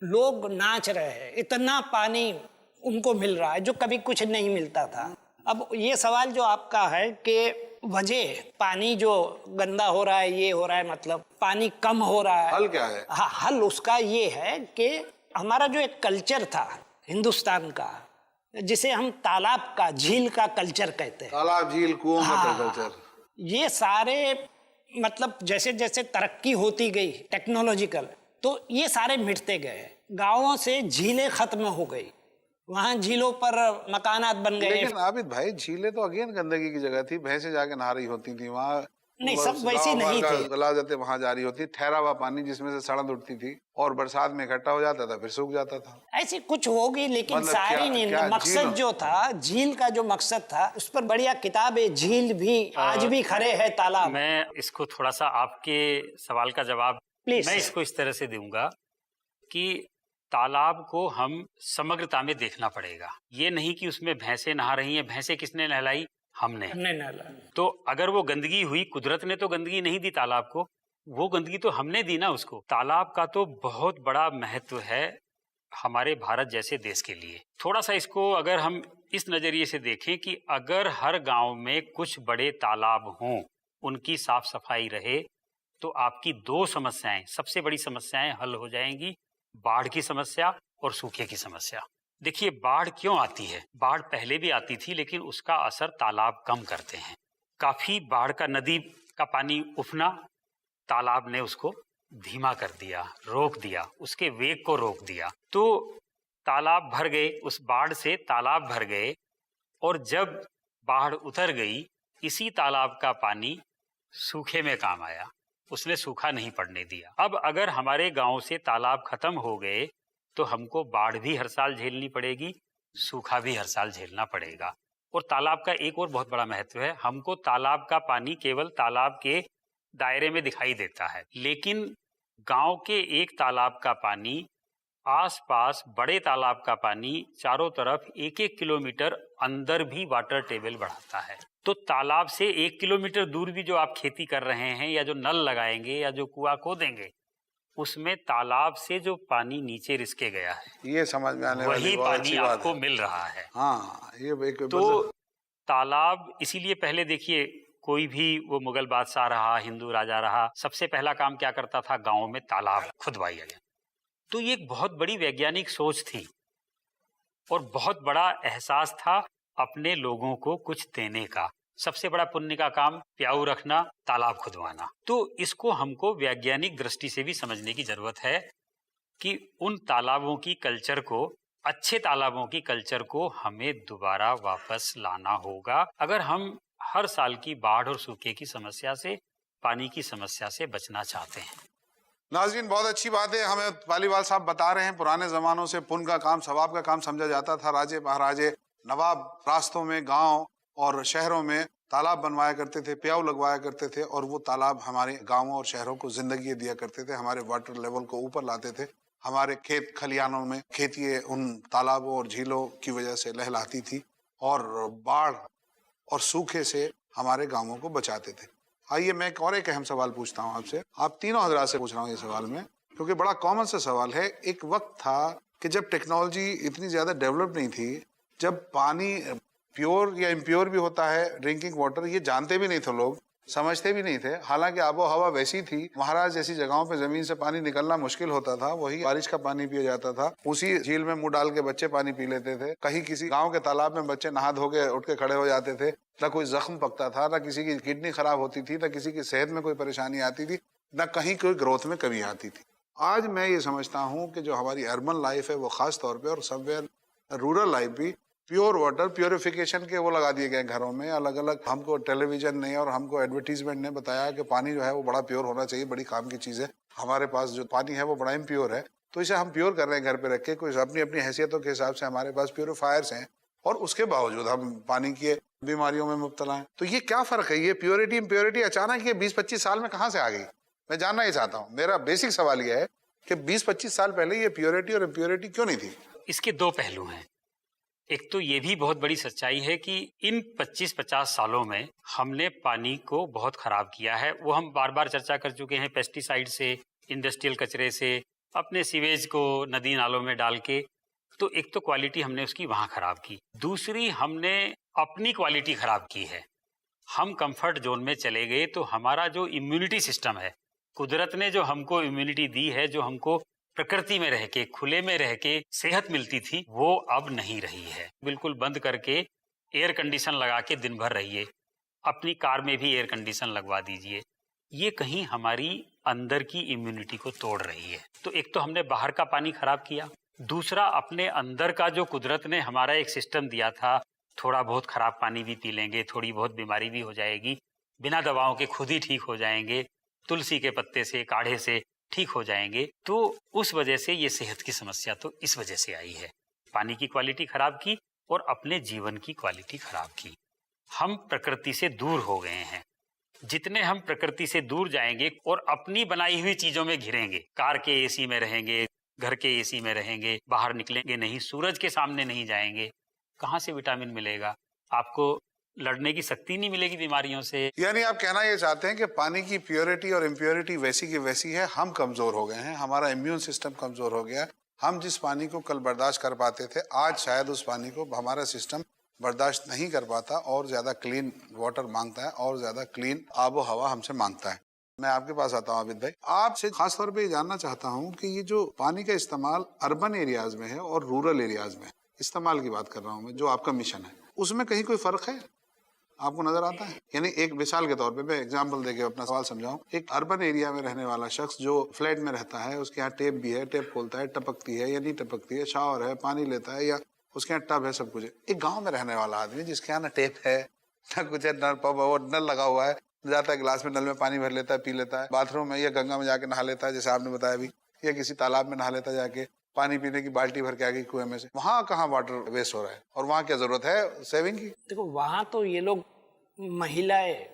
लोग नाच रहे हैं, इतना पानी उनको मिल रहा है जो कभी कुछ नहीं मिलता था। अब ये सवाल जो आपका है कि वजह पानी जो गंदा हो रहा है, ये हो रहा है, मतलब पानी कम हो रहा है, हल क्या है? हाँ, हल उसका ये है कि हमारा जो एक कल्चर था हिंदुस्तान का, जिसे हम तालाब का, झील का कल्चर कहते हैं, तालाब, झील, कुओं का कल्चर, ये सारे मतलब जैसे जैसे तरक्की होती गई टेक्नोलॉजिकल, तो ये सारे मिटते गए। गाँवों से झीलें खत्म हो गई, वहाँ झीलों पर मकानात बन गए। लेकिन आबिद भाई, झीलें तो अगेन गंदगी की जगह थी, भैंसें जाके नहा रही होती थी वहाँ, नहीं, सब वैसी नहीं थे। गलाजतें वहां जारी होती, ठहरा हुआ पानी जिसमें से सड़न उठती थी और बरसात में इकट्ठा हो जाता था, फिर सूख जाता था। ऐसी कुछ होगी, लेकिन मतलब सारी नहीं। मकसद जो था, झील का जो मकसद था, उस पर बढ़िया किताब है। झील भी आज भी खड़े है तालाब। मैं इसको थोड़ा सा आपके सवाल का जवाब मैं इसको इस तरह से दूंगा कि तालाब को हम समग्रता में देखना पड़ेगा। ये नहीं कि उसमें भैंसें नहा रही हैं, भैंसें किसने नहलाई? हमने नहलाई। तो अगर वो गंदगी हुई, कुदरत ने तो गंदगी नहीं दी तालाब को, वो गंदगी तो हमने दी ना उसको। तालाब का तो बहुत बड़ा महत्व है हमारे भारत जैसे देश के लिए। थोड़ा सा इसको अगर हम इस नजरिए से देखें कि अगर हर गांव में कुछ बड़े तालाब हों, उनकी साफ सफाई रहे, तो आपकी दो समस्याएं, सबसे बड़ी समस्याएं हल हो जाएंगी, बाढ़ की समस्या और सूखे की समस्या। देखिए, बाढ़ क्यों आती है? बाढ़ पहले भी आती थी, लेकिन उसका असर तालाब कम करते हैं। काफी बाढ़ का, नदी का पानी उफना, तालाब ने उसको धीमा कर दिया, रोक दिया, उसके वेग को रोक दिया। तो तालाब भर गए, उस बाढ़ से तालाब भर गए, और जब बाढ़ उतर गई, इसी तालाब का पानी सूखे में काम आया, उसने सूखा नहीं पड़ने दिया। अब अगर हमारे गांव से तालाब खत्म हो गए तो हमको बाढ़ भी हर साल झेलनी पड़ेगी, सूखा भी हर साल झेलना पड़ेगा। और तालाब का एक और बहुत बड़ा महत्व है, हमको तालाब का पानी केवल तालाब के दायरे में दिखाई देता है, लेकिन गांव के एक तालाब का पानी आसपास बड़े तालाब का पानी चारों तरफ 1-1 किलोमीटर अंदर भी वाटर टेबल बढ़ाता है। तो तालाब से 1 किलोमीटर दूर भी जो आप खेती कर रहे हैं, या जो नल लगाएंगे, या जो कुआं खोदेंगे, उसमें तालाब से जो पानी नीचे रिसके गया है, ये समझ में आने वाली वही बहुत पानी अच्छी बात आपको है। मिल रहा है। हाँ, ये तो तालाब, इसीलिए पहले देखिए, कोई भी वो मुगल बादशाह रहा, हिंदू राजा रहा, सबसे पहला काम क्या करता था? गांव में तालाब खुदवाया गया। तो ये एक बहुत बड़ी वैज्ञानिक सोच थी और बहुत बड़ा एहसास था अपने लोगों को कुछ देने का। सबसे बड़ा पुण्य का काम प्याऊ रखना, तालाब खुदवाना। तो इसको हमको वैज्ञानिक दृष्टि से भी समझने की जरूरत है कि उन तालाबों की कल्चर को, अच्छे तालाबों की कल्चर को हमें दोबारा वापस लाना होगा, अगर हम हर साल की बाढ़ और सूखे की समस्या से, पानी की समस्या से बचना चाहते हैं। नाज़रीन, बहुत अच्छी बात है। हमें पालीवाल साहब बता रहे हैं, पुराने ज़मानों से पुण्य का काम, सवाब का काम समझा जाता था। राजे महाराजे, नवाब रास्तों में, गांव और शहरों में तालाब बनवाया करते थे, प्याऊ लगवाया करते थे, और वो तालाब हमारे गांवों और शहरों को जिंदगी दिया करते थे, हमारे वाटर लेवल को ऊपर लाते थे। हमारे खेत खलिहानों में खेती उन तालाबों और झीलों की वजह से लहलाती थी, और बाढ़ और सूखे से हमारे गांवों को बचाते थे। आइए, मैं और एक अहम सवाल पूछता हूँ आपसे, आप तीनों हजरात से पूछ रहा हूँ ये सवाल में, क्योंकि बड़ा कॉमन सा सवाल है। एक वक्त था कि जब टेक्नोलॉजी इतनी ज्यादा डेवलप नहीं थी, जब पानी प्योर या इम्प्योर भी होता है, ड्रिंकिंग वाटर, ये जानते भी नहीं थे लोग, समझते भी नहीं थे। हालांकि आबो हवा वैसी थी, महाराज जैसी जगहों पे जमीन से पानी निकलना मुश्किल होता था, वही बारिश का पानी पिया जाता था, उसी झील में मुंह डाल के बच्चे पानी पी लेते थे। कहीं किसी गांव के तालाब में बच्चे नहा धो के उठ के खड़े हो जाते थे, न कोई जख्म पकता था, न किसी की किडनी खराब होती थी, न किसी की सेहत में कोई परेशानी आती थी, न कहीं कोई ग्रोथ में कमी आती थी। आज मैं ये समझता हूँ कि जो हमारी अर्बन लाइफ है वो खास तौर पे, और समवेयर रूरल लाइफ भी, प्योर वाटर प्योरिफिकेशन के वो लगा दिए गए घरों में। अलग अलग हमको टेलीविजन ने और हमको एडवर्टीजमेंट ने बताया कि पानी जो है वो बड़ा प्योर होना चाहिए, बड़ी काम की चीज़ है। हमारे पास जो पानी है वो बड़ा इम्प्योर है, तो इसे हम प्योर कर रहे हैं घर पे रख के। कोई अपनी अपनी हैसियतों के हिसाब से हमारे पास प्योरीफायर्स हैं, और उसके बावजूद हम पानी की बीमारियों में मुब्तला हैं। तो ये क्या फ़र्क है? ये प्योरिटी इम्प्योरिटी अचानक ये 20-25 साल में कहाँ से आ गई? मैं जानना ही चाहता हूँ। मेरा बेसिक सवाल ये है कि 20-25 साल पहले ये प्योरिटी और इम्प्योरिटी क्यों नहीं थी? इसके दो पहलू हैं। एक तो ये भी बहुत बड़ी सच्चाई है कि इन 25-50 सालों में हमने पानी को बहुत खराब किया है। वो हम बार बार चर्चा कर चुके हैं, पेस्टिसाइड से, इंडस्ट्रियल कचरे से, अपने सीवेज को नदी नालों में डाल के। तो एक तो क्वालिटी हमने उसकी वहाँ खराब की, दूसरी हमने अपनी क्वालिटी खराब की है। हम कंफर्ट जोन में चले गए, तो हमारा जो इम्यूनिटी सिस्टम है, कुदरत ने जो हमको इम्यूनिटी दी है, जो हमको प्रकृति में रह के, खुले में रह के सेहत मिलती थी, वो अब नहीं रही है। बिल्कुल बंद करके एयर कंडीशन लगा के दिन भर रहिए, अपनी कार में भी एयर कंडीशन लगवा दीजिए, ये कहीं हमारी अंदर की इम्यूनिटी को तोड़ रही है। तो एक तो हमने बाहर का पानी खराब किया, दूसरा अपने अंदर का जो कुदरत ने हमारा एक सिस्टम दिया था, थोड़ा बहुत खराब पानी भी पी लेंगे, थोड़ी बहुत बीमारी भी हो जाएगी, बिना दवाओं के खुद ही ठीक हो जाएंगे, तुलसी के पत्ते से, काढ़े से ठीक हो जाएंगे। तो उस वजह से ये सेहत की समस्या तो इस वजह से आई है, पानी की क्वालिटी खराब की और अपने जीवन की क्वालिटी खराब की। हम प्रकृति से दूर हो गए हैं। जितने हम प्रकृति से दूर जाएंगे और अपनी बनाई हुई चीजों में घिरेंगे, कार के एसी में रहेंगे, घर के एसी में रहेंगे, बाहर निकलेंगे नहीं, सूरज के सामने नहीं जाएंगे, कहाँ से विटामिन मिलेगा? आपको लड़ने की शक्ति नहीं मिलेगी बीमारियों से। यानी आप कहना ये चाहते हैं कि पानी की प्योरिटी और इम्प्योरिटी वैसी की वैसी है, हम कमजोर हो गए हैं, हमारा इम्यून सिस्टम कमजोर हो गया है। हम जिस पानी को कल बर्दाश्त कर पाते थे, आज शायद उस पानी को हमारा सिस्टम बर्दाश्त नहीं कर पाता और ज्यादा क्लीन वाटर मांगता है और ज्यादा क्लीन आबो हवा हमसे मांगता है। मैं आपके पास आता हूँ आबिद भाई, आपसे खास तौर पे ये जानना चाहता हूँ कि ये जो पानी का इस्तेमाल अर्बन एरियाज में है और रूरल एरियाज में इस्तेमाल की बात कर रहा हूँ मैं, जो आपका मिशन है उसमें कहीं कोई फर्क है आपको नजर आता है? यानी एक मिसाल के तौर पे मैं एग्जांपल देके अपना सवाल समझाऊं, एक अर्बन एरिया में रहने वाला शख्स जो फ्लैट में रहता है, उसके यहाँ टेप भी है, टेप खोलता है, टपकती है या नहीं टपकती है, शावर है, पानी लेता है या उसके यहाँ टब है, सब कुछ है। एक गाँव में रहने वाला आदमी जिसके यहाँ ना टेप है ना कुछ है, नल लगा हुआ है, जाता है गिलास में नल में पानी भर लेता है, पी लेता है, बाथरूम में या गंगा में जाके नहा लेता है जैसे आपने बताया अभी, या किसी तालाब में नहा लेता है जाके, पानी पीने की बाल्टी भर के आ गई कुएं में से। वहाँ कहाँ वाटर वेस्ट हो रहा है और वहाँ क्या जरूरत है सेविंग की? देखो वहाँ तो ये लोग महिलाएं,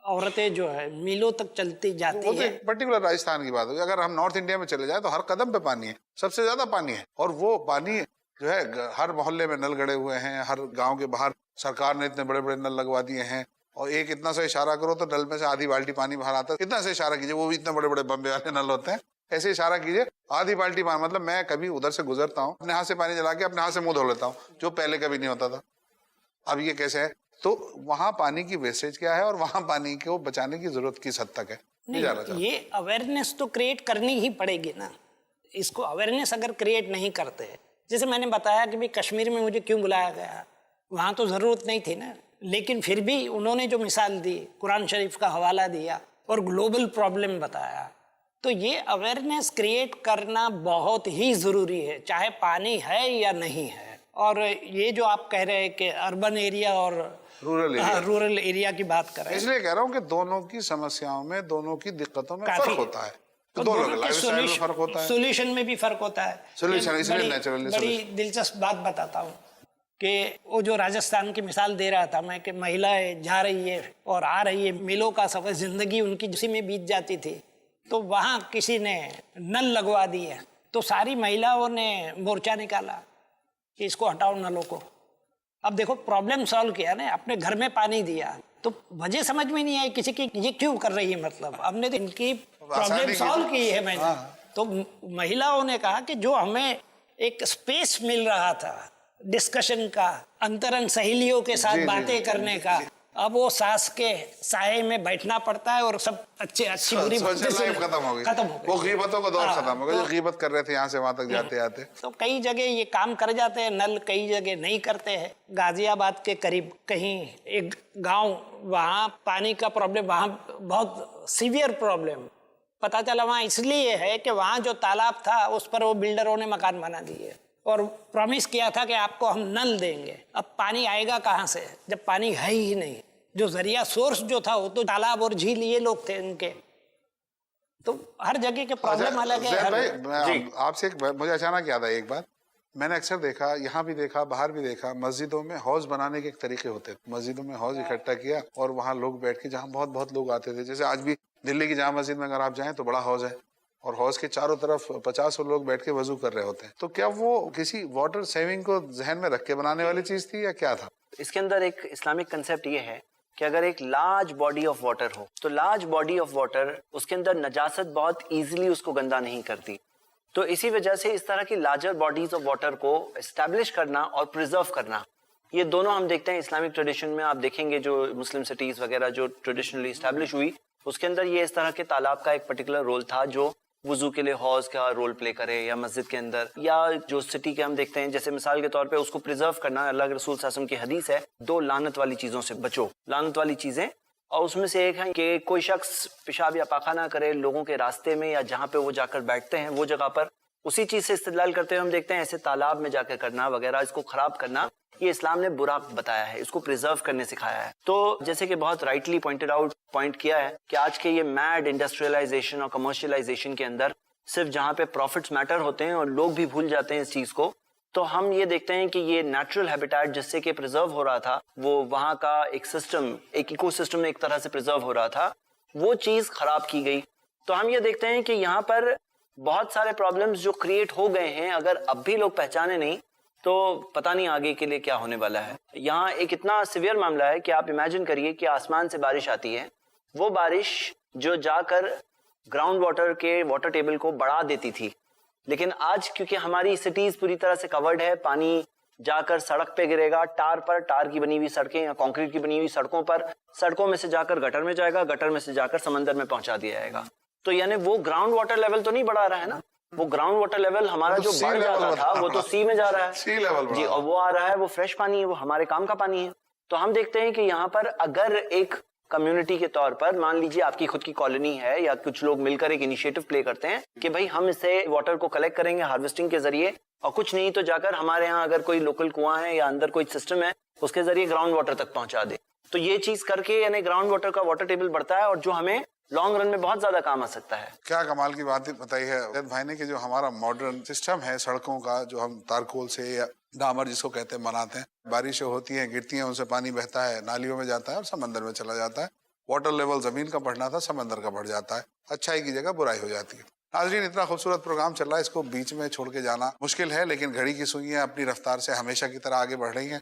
औरतें जो है मिलों तक चलती जाती है। पर्टिकुलर राजस्थान की बात होगी, अगर हम नॉर्थ इंडिया में चले जाए तो हर कदम पे पानी है, सबसे ज्यादा पानी है, और वो पानी जो है हर मोहल्ले में नल गड़े हुए हैं, हर गांव के बाहर सरकार ने इतने बड़े बड़े नल लगवा दिए हैं, और एक इतना सा इशारा करो तो नल में से आधी बाल्टी पानी बाहर आता है। इतना सा इशारा कीजिए, वो भी इतने बड़े बड़े बम्बे वाले नल होते हैं, ऐसे इशारा कीजिए आधी बाल्टी पानी, मतलब मैं कभी उधर से गुजरता हूँ अपने हाथ से पानी जला के अपने हाथ से मुंह धो लेता हूँ, जो पहले कभी नहीं होता था। अब ये कैसे है? तो वहाँ पानी की वेस्टेज क्या है और वहाँ पानी को बचाने की जरूरत किस हद तक है? नहीं, ये अवेयरनेस तो क्रिएट करनी ही पड़ेगी ना। इसको अवेयरनेस अगर क्रिएट नहीं करते, जैसे मैंने बताया कि भाई कश्मीर में मुझे क्यों बुलाया गया, वहाँ तो ज़रूरत नहीं थी ना, लेकिन फिर भी उन्होंने जो मिसाल दी, कुरान शरीफ का हवाला दिया और ग्लोबल प्रॉब्लम बताया, तो ये अवेयरनेस क्रिएट करना बहुत ही ज़रूरी है, चाहे पानी है या नहीं है। और ये जो आप कह रहे हैं कि अर्बन एरिया और रूरल एरिया की बात कर रहे हैं, इसलिए कह रहा हूँ कि दोनों की समस्याओं में, दोनों की दिक्कतों में फर्क होता है, तो दोनों के लाइफस्टाइल में फर्क होता है, सोल्यूशन में भी फर्क होता है। सोल्यूशन इसलिए नेचुरली बड़ी दिलचस्प बात बताता हूँ कि वो जो राजस्थान की मिसाल दे रहा था मैं, कि महिलाएं जा रही है और आ रही है, मिलों का सफर जिंदगी उनकी उसी में बीत जाती थी, तो वहाँ किसी ने नल लगवा दिए, तो सारी महिलाओं ने मोर्चा निकाला कि इसको हटाओ नलों को। अब देखो प्रॉब्लम सॉल्व किया ना, अपने घर में पानी दिया, तो वजह समझ में नहीं आई किसी की, ये क्यों कर रही है, मतलब हमने तो इनकी प्रॉब्लम सॉल्व की है मैंने। तो महिलाओं ने कहा कि जो हमें एक स्पेस मिल रहा था डिस्कशन का, अंतरंग सहेलियों के साथ बातें करने का, अब वो सास के साये में बैठना पड़ता है और सब अच्छी बुरी खत्म हो गई, वो गीबतों का दौर खत्म हो गया, जो गीबत कर रहे थे यहाँ से वहां तक जाते आते। तो कई जगह ये काम कर जाते हैं नल, कई जगह नहीं करते हैं। गाजियाबाद के करीब कहीं एक गांव, वहाँ पानी का प्रॉब्लम, वहाँ बहुत सीवियर प्रॉब्लम पता चला। वहाँ इसलिए है कि वहाँ जो तालाब था उस पर वो बिल्डरों ने मकान बना दिए और प्रॉमिस किया था कि आपको हम नल देंगे। अब पानी आएगा कहाँ से जब पानी है ही नहीं? जो जरिया सोर्स जो था वो तो तालाब और झील, ये लोग थे उनके। तो हर जगह के प्रॉब्लम अलग है। आपसे मुझे अचानक याद आया एक बात, मैंने अक्सर देखा, यहाँ भी देखा, बाहर भी देखा, मस्जिदों में हौज बनाने के एक तरीके होते थे। मस्जिदों में हौज इकट्ठा किया और वहाँ लोग बैठ के, जहाँ बहुत बहुत लोग आते थे, जैसे आज भी दिल्ली की जामा मस्जिद में अगर आप जाएं तो बड़ा हौज है और हौज के चारों तरफ 50 लोग बैठ के वजू कर रहे होते हैं। तो क्या वो किसी वाटर सेविंग को जहन में रख के बनाने वाली चीज थी या क्या था? इसके अंदर एक इस्लामिक कंसेप्ट ये है कि अगर एक लार्ज बॉडी ऑफ वाटर हो तो लार्ज बॉडी ऑफ वाटर, उसके अंदर नजासत बहुत इजीली उसको गंदा नहीं करती। तो इसी वजह से इस तरह की लार्जर बॉडीज ऑफ वाटर को एस्टैब्लिश करना और प्रिजर्व करना, ये दोनों हम देखते हैं इस्लामिक ट्रेडिशन में। आप देखेंगे जो मुस्लिम सिटीज वगैरह जो ट्रेडिशनली एस्टैब्लिश हुई, उसके अंदर ये इस तरह के तालाब का एक पर्टिकुलर रोल था जो वुजू के लिए हौज का रोल प्ले करे, या मस्जिद के अंदर, या जो सिटी के हम देखते हैं, जैसे मिसाल के तौर पे उसको प्रिजर्व करना। अल्लाह के रसूल सल्लल्लाहु अलैहि वसल्लम की हदीस है, 2 लानत वाली चीजों से बचो, लानत वाली चीजें, और उसमें से एक है कि कोई शख्स पेशाब या पाखाना करे लोगों के रास्ते में या जहाँ पे वो जाकर बैठते हैं वो जगह पर। उसी चीज से इस्तेदलाल करते हुए हम देखते हैं ऐसे तालाब में जाकर करना वगैरह, इसको खराब करना, ये इस्लाम ने बुरा बताया है, इसको प्रिजर्व करने सिखाया है। तो जैसे कि बहुत राइटली पॉइंट किया है कि आज के ये मैड इंडस्ट्रियलाइजेशन और कमर्शियलाइजेशन के अंदर सिर्फ जहाँ पे प्रॉफिट्स मैटर होते हैं और लोग भी भूल जाते हैं इस चीज को, तो हम ये देखते हैं कि ये नेचुरल हैबिटेट जिससे कि प्रिजर्व हो रहा था, वो वहाँ का एक सिस्टम, एक इकोसिस्टम एक तरह से प्रिजर्व हो रहा था, वो चीज खराब की गई। तो हम ये देखते हैं कि यहाँ पर बहुत सारे प्रॉब्लम्स जो क्रिएट हो गए हैं, अगर अब भी लोग पहचाने नहीं तो पता नहीं आगे के लिए क्या होने वाला है। यहाँ एक इतना सिवियर मामला है कि आप इमेजिन करिए कि आसमान से बारिश आती है, वो बारिश जो जाकर ग्राउंड वाटर के वाटर टेबल को बढ़ा देती थी, लेकिन आज क्योंकि हमारी सिटीज पूरी तरह से कवर्ड है, पानी जाकर सड़क पे गिरेगा, टार की बनी हुई सड़कें या कंक्रीट की बनी हुई सड़कों पर, सड़कों में से जाकर गटर में जाएगा, गटर में से जाकर समंदर में पहुंचा दिया जाएगा। तो यानी वो ग्राउंड वाटर लेवल तो नहीं बढ़ा रहा है ना, वो ग्राउंड वाटर लेवल हमारा जो बढ़ जाता था वो तो सी में जा रहा है, सी लेवल जी, और वो आ रहा है, वो फ्रेश पानी है, वो हमारे काम का पानी है। तो हम देखते हैं कि यहाँ पर अगर एक कम्युनिटी के तौर पर मान लीजिए आपकी खुद की कॉलोनी है या कुछ लोग मिलकर एक इनिशिएटिव प्ले करते हैं कि भाई हम इसे वाटर को कलेक्ट करेंगे हार्वेस्टिंग के जरिए, और कुछ नहीं तो जाकर हमारे यहाँ अगर कोई लोकल कुआं है या अंदर कोई सिस्टम है उसके जरिए ग्राउंड वाटर तक पहुंचा दे, तो ये चीज करके यानी ग्राउंड वाटर का वाटर टेबल बढ़ता है और जो हमें लॉन्ग रन में बहुत ज्यादा काम आ सकता है। क्या कमाल की बात बताई है जैद भाई ने कि जो हमारा मॉडर्न सिस्टम है सड़कों का, जो हम तारकोल से या डामर जिसको कहते हैं बनाते हैं, बारिशें होती हैं, गिरती हैं, उनसे पानी बहता है, नालियों में जाता है और समंदर में चला जाता है। वाटर लेवल जमीन का बढ़ना था, समंदर का बढ़ जाता है, अच्छाई की जगह बुराई हो जाती है। नाज़रीन, इतना खूबसूरत प्रोग्राम चल रहा है, इसको बीच में छोड़ के जाना मुश्किल है, लेकिन घड़ी की सुइयां अपनी रफ्तार से हमेशा की तरह आगे बढ़ रही हैं।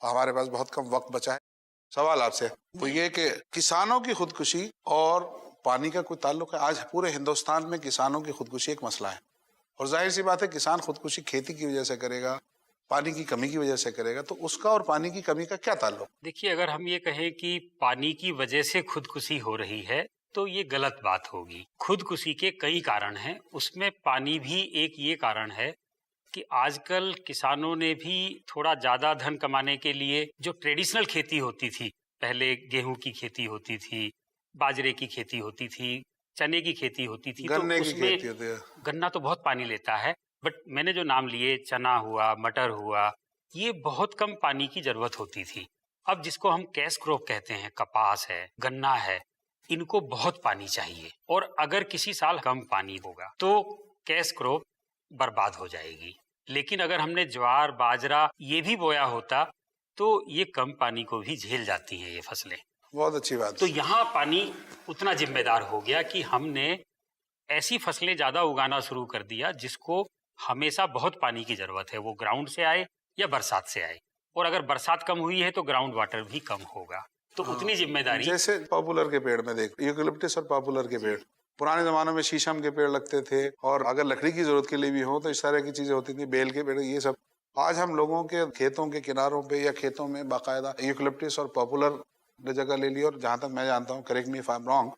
हमारे पास बहुत कम वक्त बचा है। सवाल आपसे तो ये कि किसानों की खुदकुशी और पानी का कोई ताल्लुक है? आज पूरे हिंदुस्तान में किसानों की खुदकुशी एक मसला है, और जाहिर सी बात है किसान खुदकुशी खेती की वजह से करेगा, पानी की कमी की वजह से करेगा, तो उसका और पानी की कमी का क्या ताल्लुक? देखिए, अगर हम ये कहें कि पानी की वजह से खुदकुशी हो रही है तो ये गलत बात होगी। खुदकुशी के कई कारण हैं, उसमें पानी भी एक ये कारण है कि आजकल किसानों ने भी थोड़ा ज्यादा धन कमाने के लिए जो ट्रेडिशनल खेती होती थी, पहले गेहूं की खेती होती थी, बाजरे की खेती होती थी, चने की खेती होती थी, गन्ने तो की उसमें खेती होती है। गन्ना तो बहुत पानी लेता है, बट मैंने जो नाम लिए, चना हुआ, मटर हुआ, ये बहुत कम पानी की जरूरत होती थी। अब जिसको हम कैश क्रॉप कहते हैं, कपास है, गन्ना है, इनको बहुत पानी चाहिए, और अगर किसी साल कम पानी होगा तो कैश क्रॉप बर्बाद हो जाएगी। लेकिन अगर हमने ज्वार, बाजरा ये भी बोया होता तो ये कम पानी को भी झेल जाती हैं ये फसलें। बहुत अच्छी बात। तो यहाँ पानी उतना जिम्मेदार हो गया कि हमने ऐसी फसलें ज्यादा उगाना शुरू कर दिया जिसको हमेशा बहुत पानी की जरूरत है, वो ग्राउंड से आए या बरसात से आए, और अगर बरसात कम हुई है तो ग्राउंड वाटर भी कम होगा। तो उतनी जिम्मेदारी, जैसे पॉपुलर के पेड़ में देख, यूकेलिप्टस और पॉपुलर के पेड़, पुराने जमाने में शीशम के पेड़ लगते थे, और अगर लकड़ी की जरूरत के लिए भी हो तो इस तरह की चीजें होती थी, बेल के पेड़, ये सब। आज हम लोगों के खेतों के किनारों पे या खेतों में बाकायदा यूकेलिप्टस और पॉपुलर ने जगह ले ली, और जहां तक मैं जानता हूँ, correct me if I am wrong,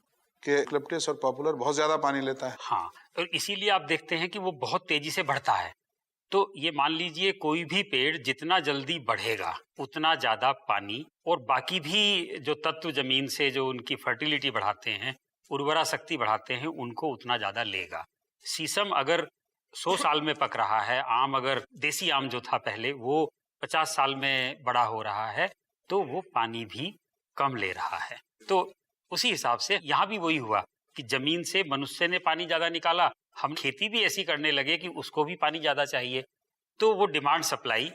कि यूकेलिप्टस और पॉपुलर बहुत ज्यादा पानी लेता है। हाँ, और इसीलिए आप देखते हैं कि वो बहुत तेजी से बढ़ता है। तो ये मान लीजिए कोई भी पेड़ जितना जल्दी बढ़ेगा उतना ज्यादा पानी और बाकी भी जो तत्व जमीन से जो उनकी फर्टिलिटी बढ़ाते हैं, उर्वरा शक्ति बढ़ाते हैं, उनको उतना ज्यादा लेगा। शीशम अगर 100 साल में पक रहा है, आम अगर देसी आम जो था पहले वो 50 साल में बड़ा हो रहा है, तो वो पानी भी कम ले रहा है। तो उसी हिसाब से यहाँ भी वही हुआ कि जमीन से मनुष्य ने पानी ज्यादा निकाला, हम खेती भी ऐसी करने लगे कि उसको भी पानी ज्यादा चाहिए, तो वो डिमांड सप्लाई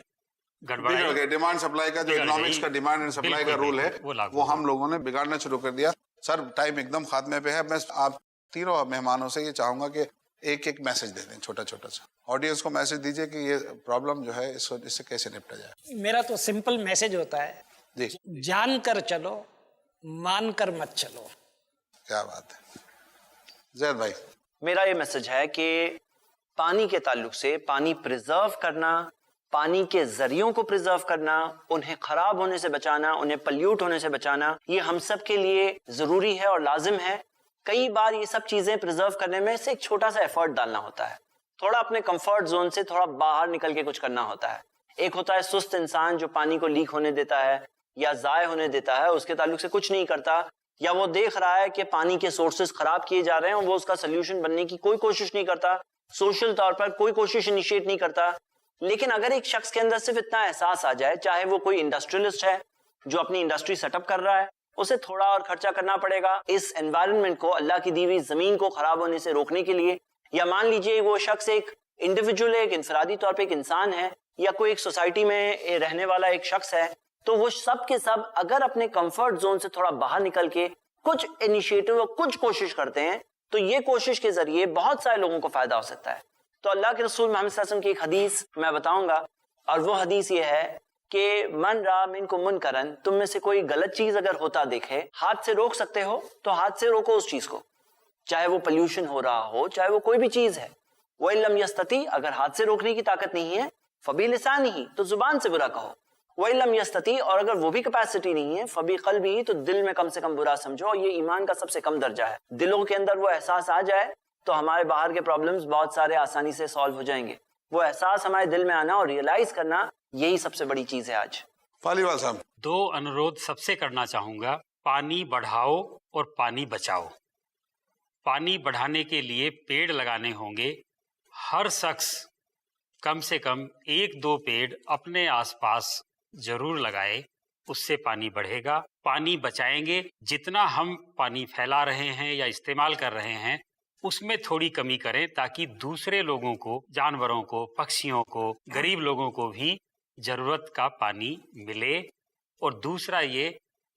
गड़बड़, डिमांड सप्लाई का जो इकोनॉमिक्स का डिमांड एंड सप्लाई का रूल है वो हम लोगों ने बिगाड़ना शुरू कर दिया। सर, टाइम एकदम खात्मे पे है। मैं आप तीनों मेहमानों से ये चाहूंगा कि एक एक मैसेज दे दें, छोटा छोटा सा। ऑडियंस को मैसेज दीजिए कि ये प्रॉब्लम जो है इससे कैसे निपटा जाए। मेरा तो सिंपल मैसेज होता है जी, जान कर चलो, मान कर मत चलो। क्या बात है जैद भाई। मेरा ये मैसेज है कि पानी के ताल्लुक से पानी प्रिजर्व करना, पानी के जरियों को प्रिजर्व करना, उन्हें खराब होने से बचाना, उन्हें पल्यूट होने से बचाना, ये हम सब के लिए जरूरी है और लाजिम है। कई बार ये सब चीजें प्रिजर्व करने में से एक छोटा सा एफर्ट डालना होता है, थोड़ा अपने कंफर्ट जोन से थोड़ा बाहर निकल के कुछ करना होता है। एक होता है सुस्त इंसान जो पानी को लीक होने देता है या जाय होने देता है, उसके ताल्लुक से कुछ नहीं करता, या वो देख रहा है कि पानी के सोर्सेज खराब किए जा रहे हैं और वो उसका सोल्यूशन बनने की कोई कोशिश नहीं करता, सोशल तौर पर कोई कोशिश इनिशिएट नहीं करता। लेकिन अगर एक शख्स के अंदर सिर्फ इतना एहसास आ जाए, चाहे वो कोई इंडस्ट्रियलिस्ट है जो अपनी इंडस्ट्री सेटअप कर रहा है, उसे थोड़ा और खर्चा करना पड़ेगा इस एनवायरनमेंट को, अल्लाह की दी हुई जमीन को खराब होने से रोकने के लिए, या मान लीजिए वो शख्स एक इंडिविजुअल, एक इंफरादी तौर पे एक इंसान है, या कोई एक सोसाइटी में रहने वाला एक शख्स है, तो वो सब के सब अगर अपने कंफर्ट जोन से थोड़ा बाहर निकल के कुछ इनिशिएटिव और कुछ कोशिश करते हैं, तो ये कोशिश के जरिए बहुत सारे लोगों को फायदा हो सकता है। तो अल्लाह के रसूल मोहम्मद सल्लल्लाहु अलैहि वसल्लम की एक हदीस मैं बताऊंगा, और वो हदीस ये है कि मन रा मिनकुम मुनकरन, तुम में से कोई गलत चीज अगर होता देखे, हाथ से रोक सकते हो तो हाथ से रोको उस चीज को, चाहे वो पोल्यूशन हो रहा हो, चाहे वो कोई भी चीज है। वो इल्लम यस्तती, अगर हाथ से रोकने की ताकत नहीं है, फबी लिसानिही, तो जुबान से बुरा कहो। वो इल्लम यस्तती, और अगर वो भी कैपेसिटी नहीं है, फबी क़ल्बी, तो दिल में कम से कम बुरा समझो। ये ईमान का सबसे कम दर्जा है। दिलों के अंदर वो एहसास आ जाए तो हमारे बाहर के प्रॉब्लम्स बहुत सारे आसानी से सॉल्व हो जाएंगे। वो एहसास हमारे दिल में आना और रियलाइज करना, यही सबसे बड़ी चीज है आज। पालीवाल साहब, 2 अनुरोध सबसे करना चाहूँगा। पानी बढ़ाओ और पानी बचाओ। पानी बढ़ाने के लिए पेड़ लगाने होंगे। हर शख्स कम से कम 1-2 पेड़ अपने आसपास जरूर लगाए, उससे पानी बढ़ेगा। पानी बचाएंगे, जितना हम पानी फैला रहे हैं या इस्तेमाल कर रहे हैं उसमें थोड़ी कमी करें, ताकि दूसरे लोगों को, जानवरों को, पक्षियों को, गरीब लोगों को भी जरूरत का पानी मिले। और दूसरा ये,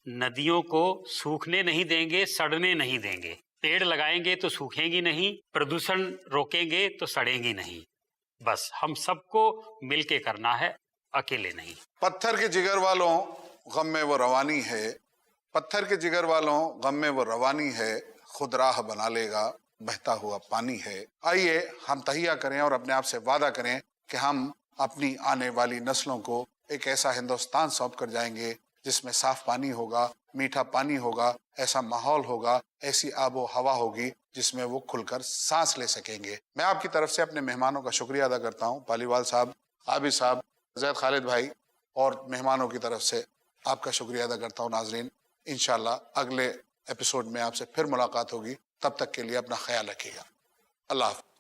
नदियों को सूखने नहीं देंगे, सड़ने नहीं देंगे। पेड़ लगाएंगे तो सूखेंगी नहीं, प्रदूषण रोकेंगे तो सड़ेंगी नहीं। बस हम सबको मिलके करना है, अकेले नहीं। पत्थर के जिगर वालों गम में वो रवानी है, पत्थर के जिगर वालों गम में वो रवानी है, खुद राह बना लेगा बहता हुआ पानी है। आइए हम तहिया करें और अपने आप से वादा करें कि हम अपनी आने वाली नस्लों को एक ऐसा हिंदुस्तान सौंप कर जाएंगे जिसमें साफ पानी होगा, मीठा पानी होगा, ऐसा माहौल होगा, ऐसी आबो हवा होगी जिसमें वो खुलकर सांस ले सकेंगे। मैं आपकी तरफ से अपने मेहमानों का शुक्रिया अदा करता हूँ, पालीवाल साहब, आबिद साहब, जैद खालिद भाई, और मेहमानों की तरफ से आपका शुक्रिया अदा करता हूँ। नाजरीन, इंशाल्लाह अगले एपिसोड में आपसे फिर मुलाकात होगी। तब तक के लिए अपना ख्याल रखिएगा। अल्लाह हाफ़िज़।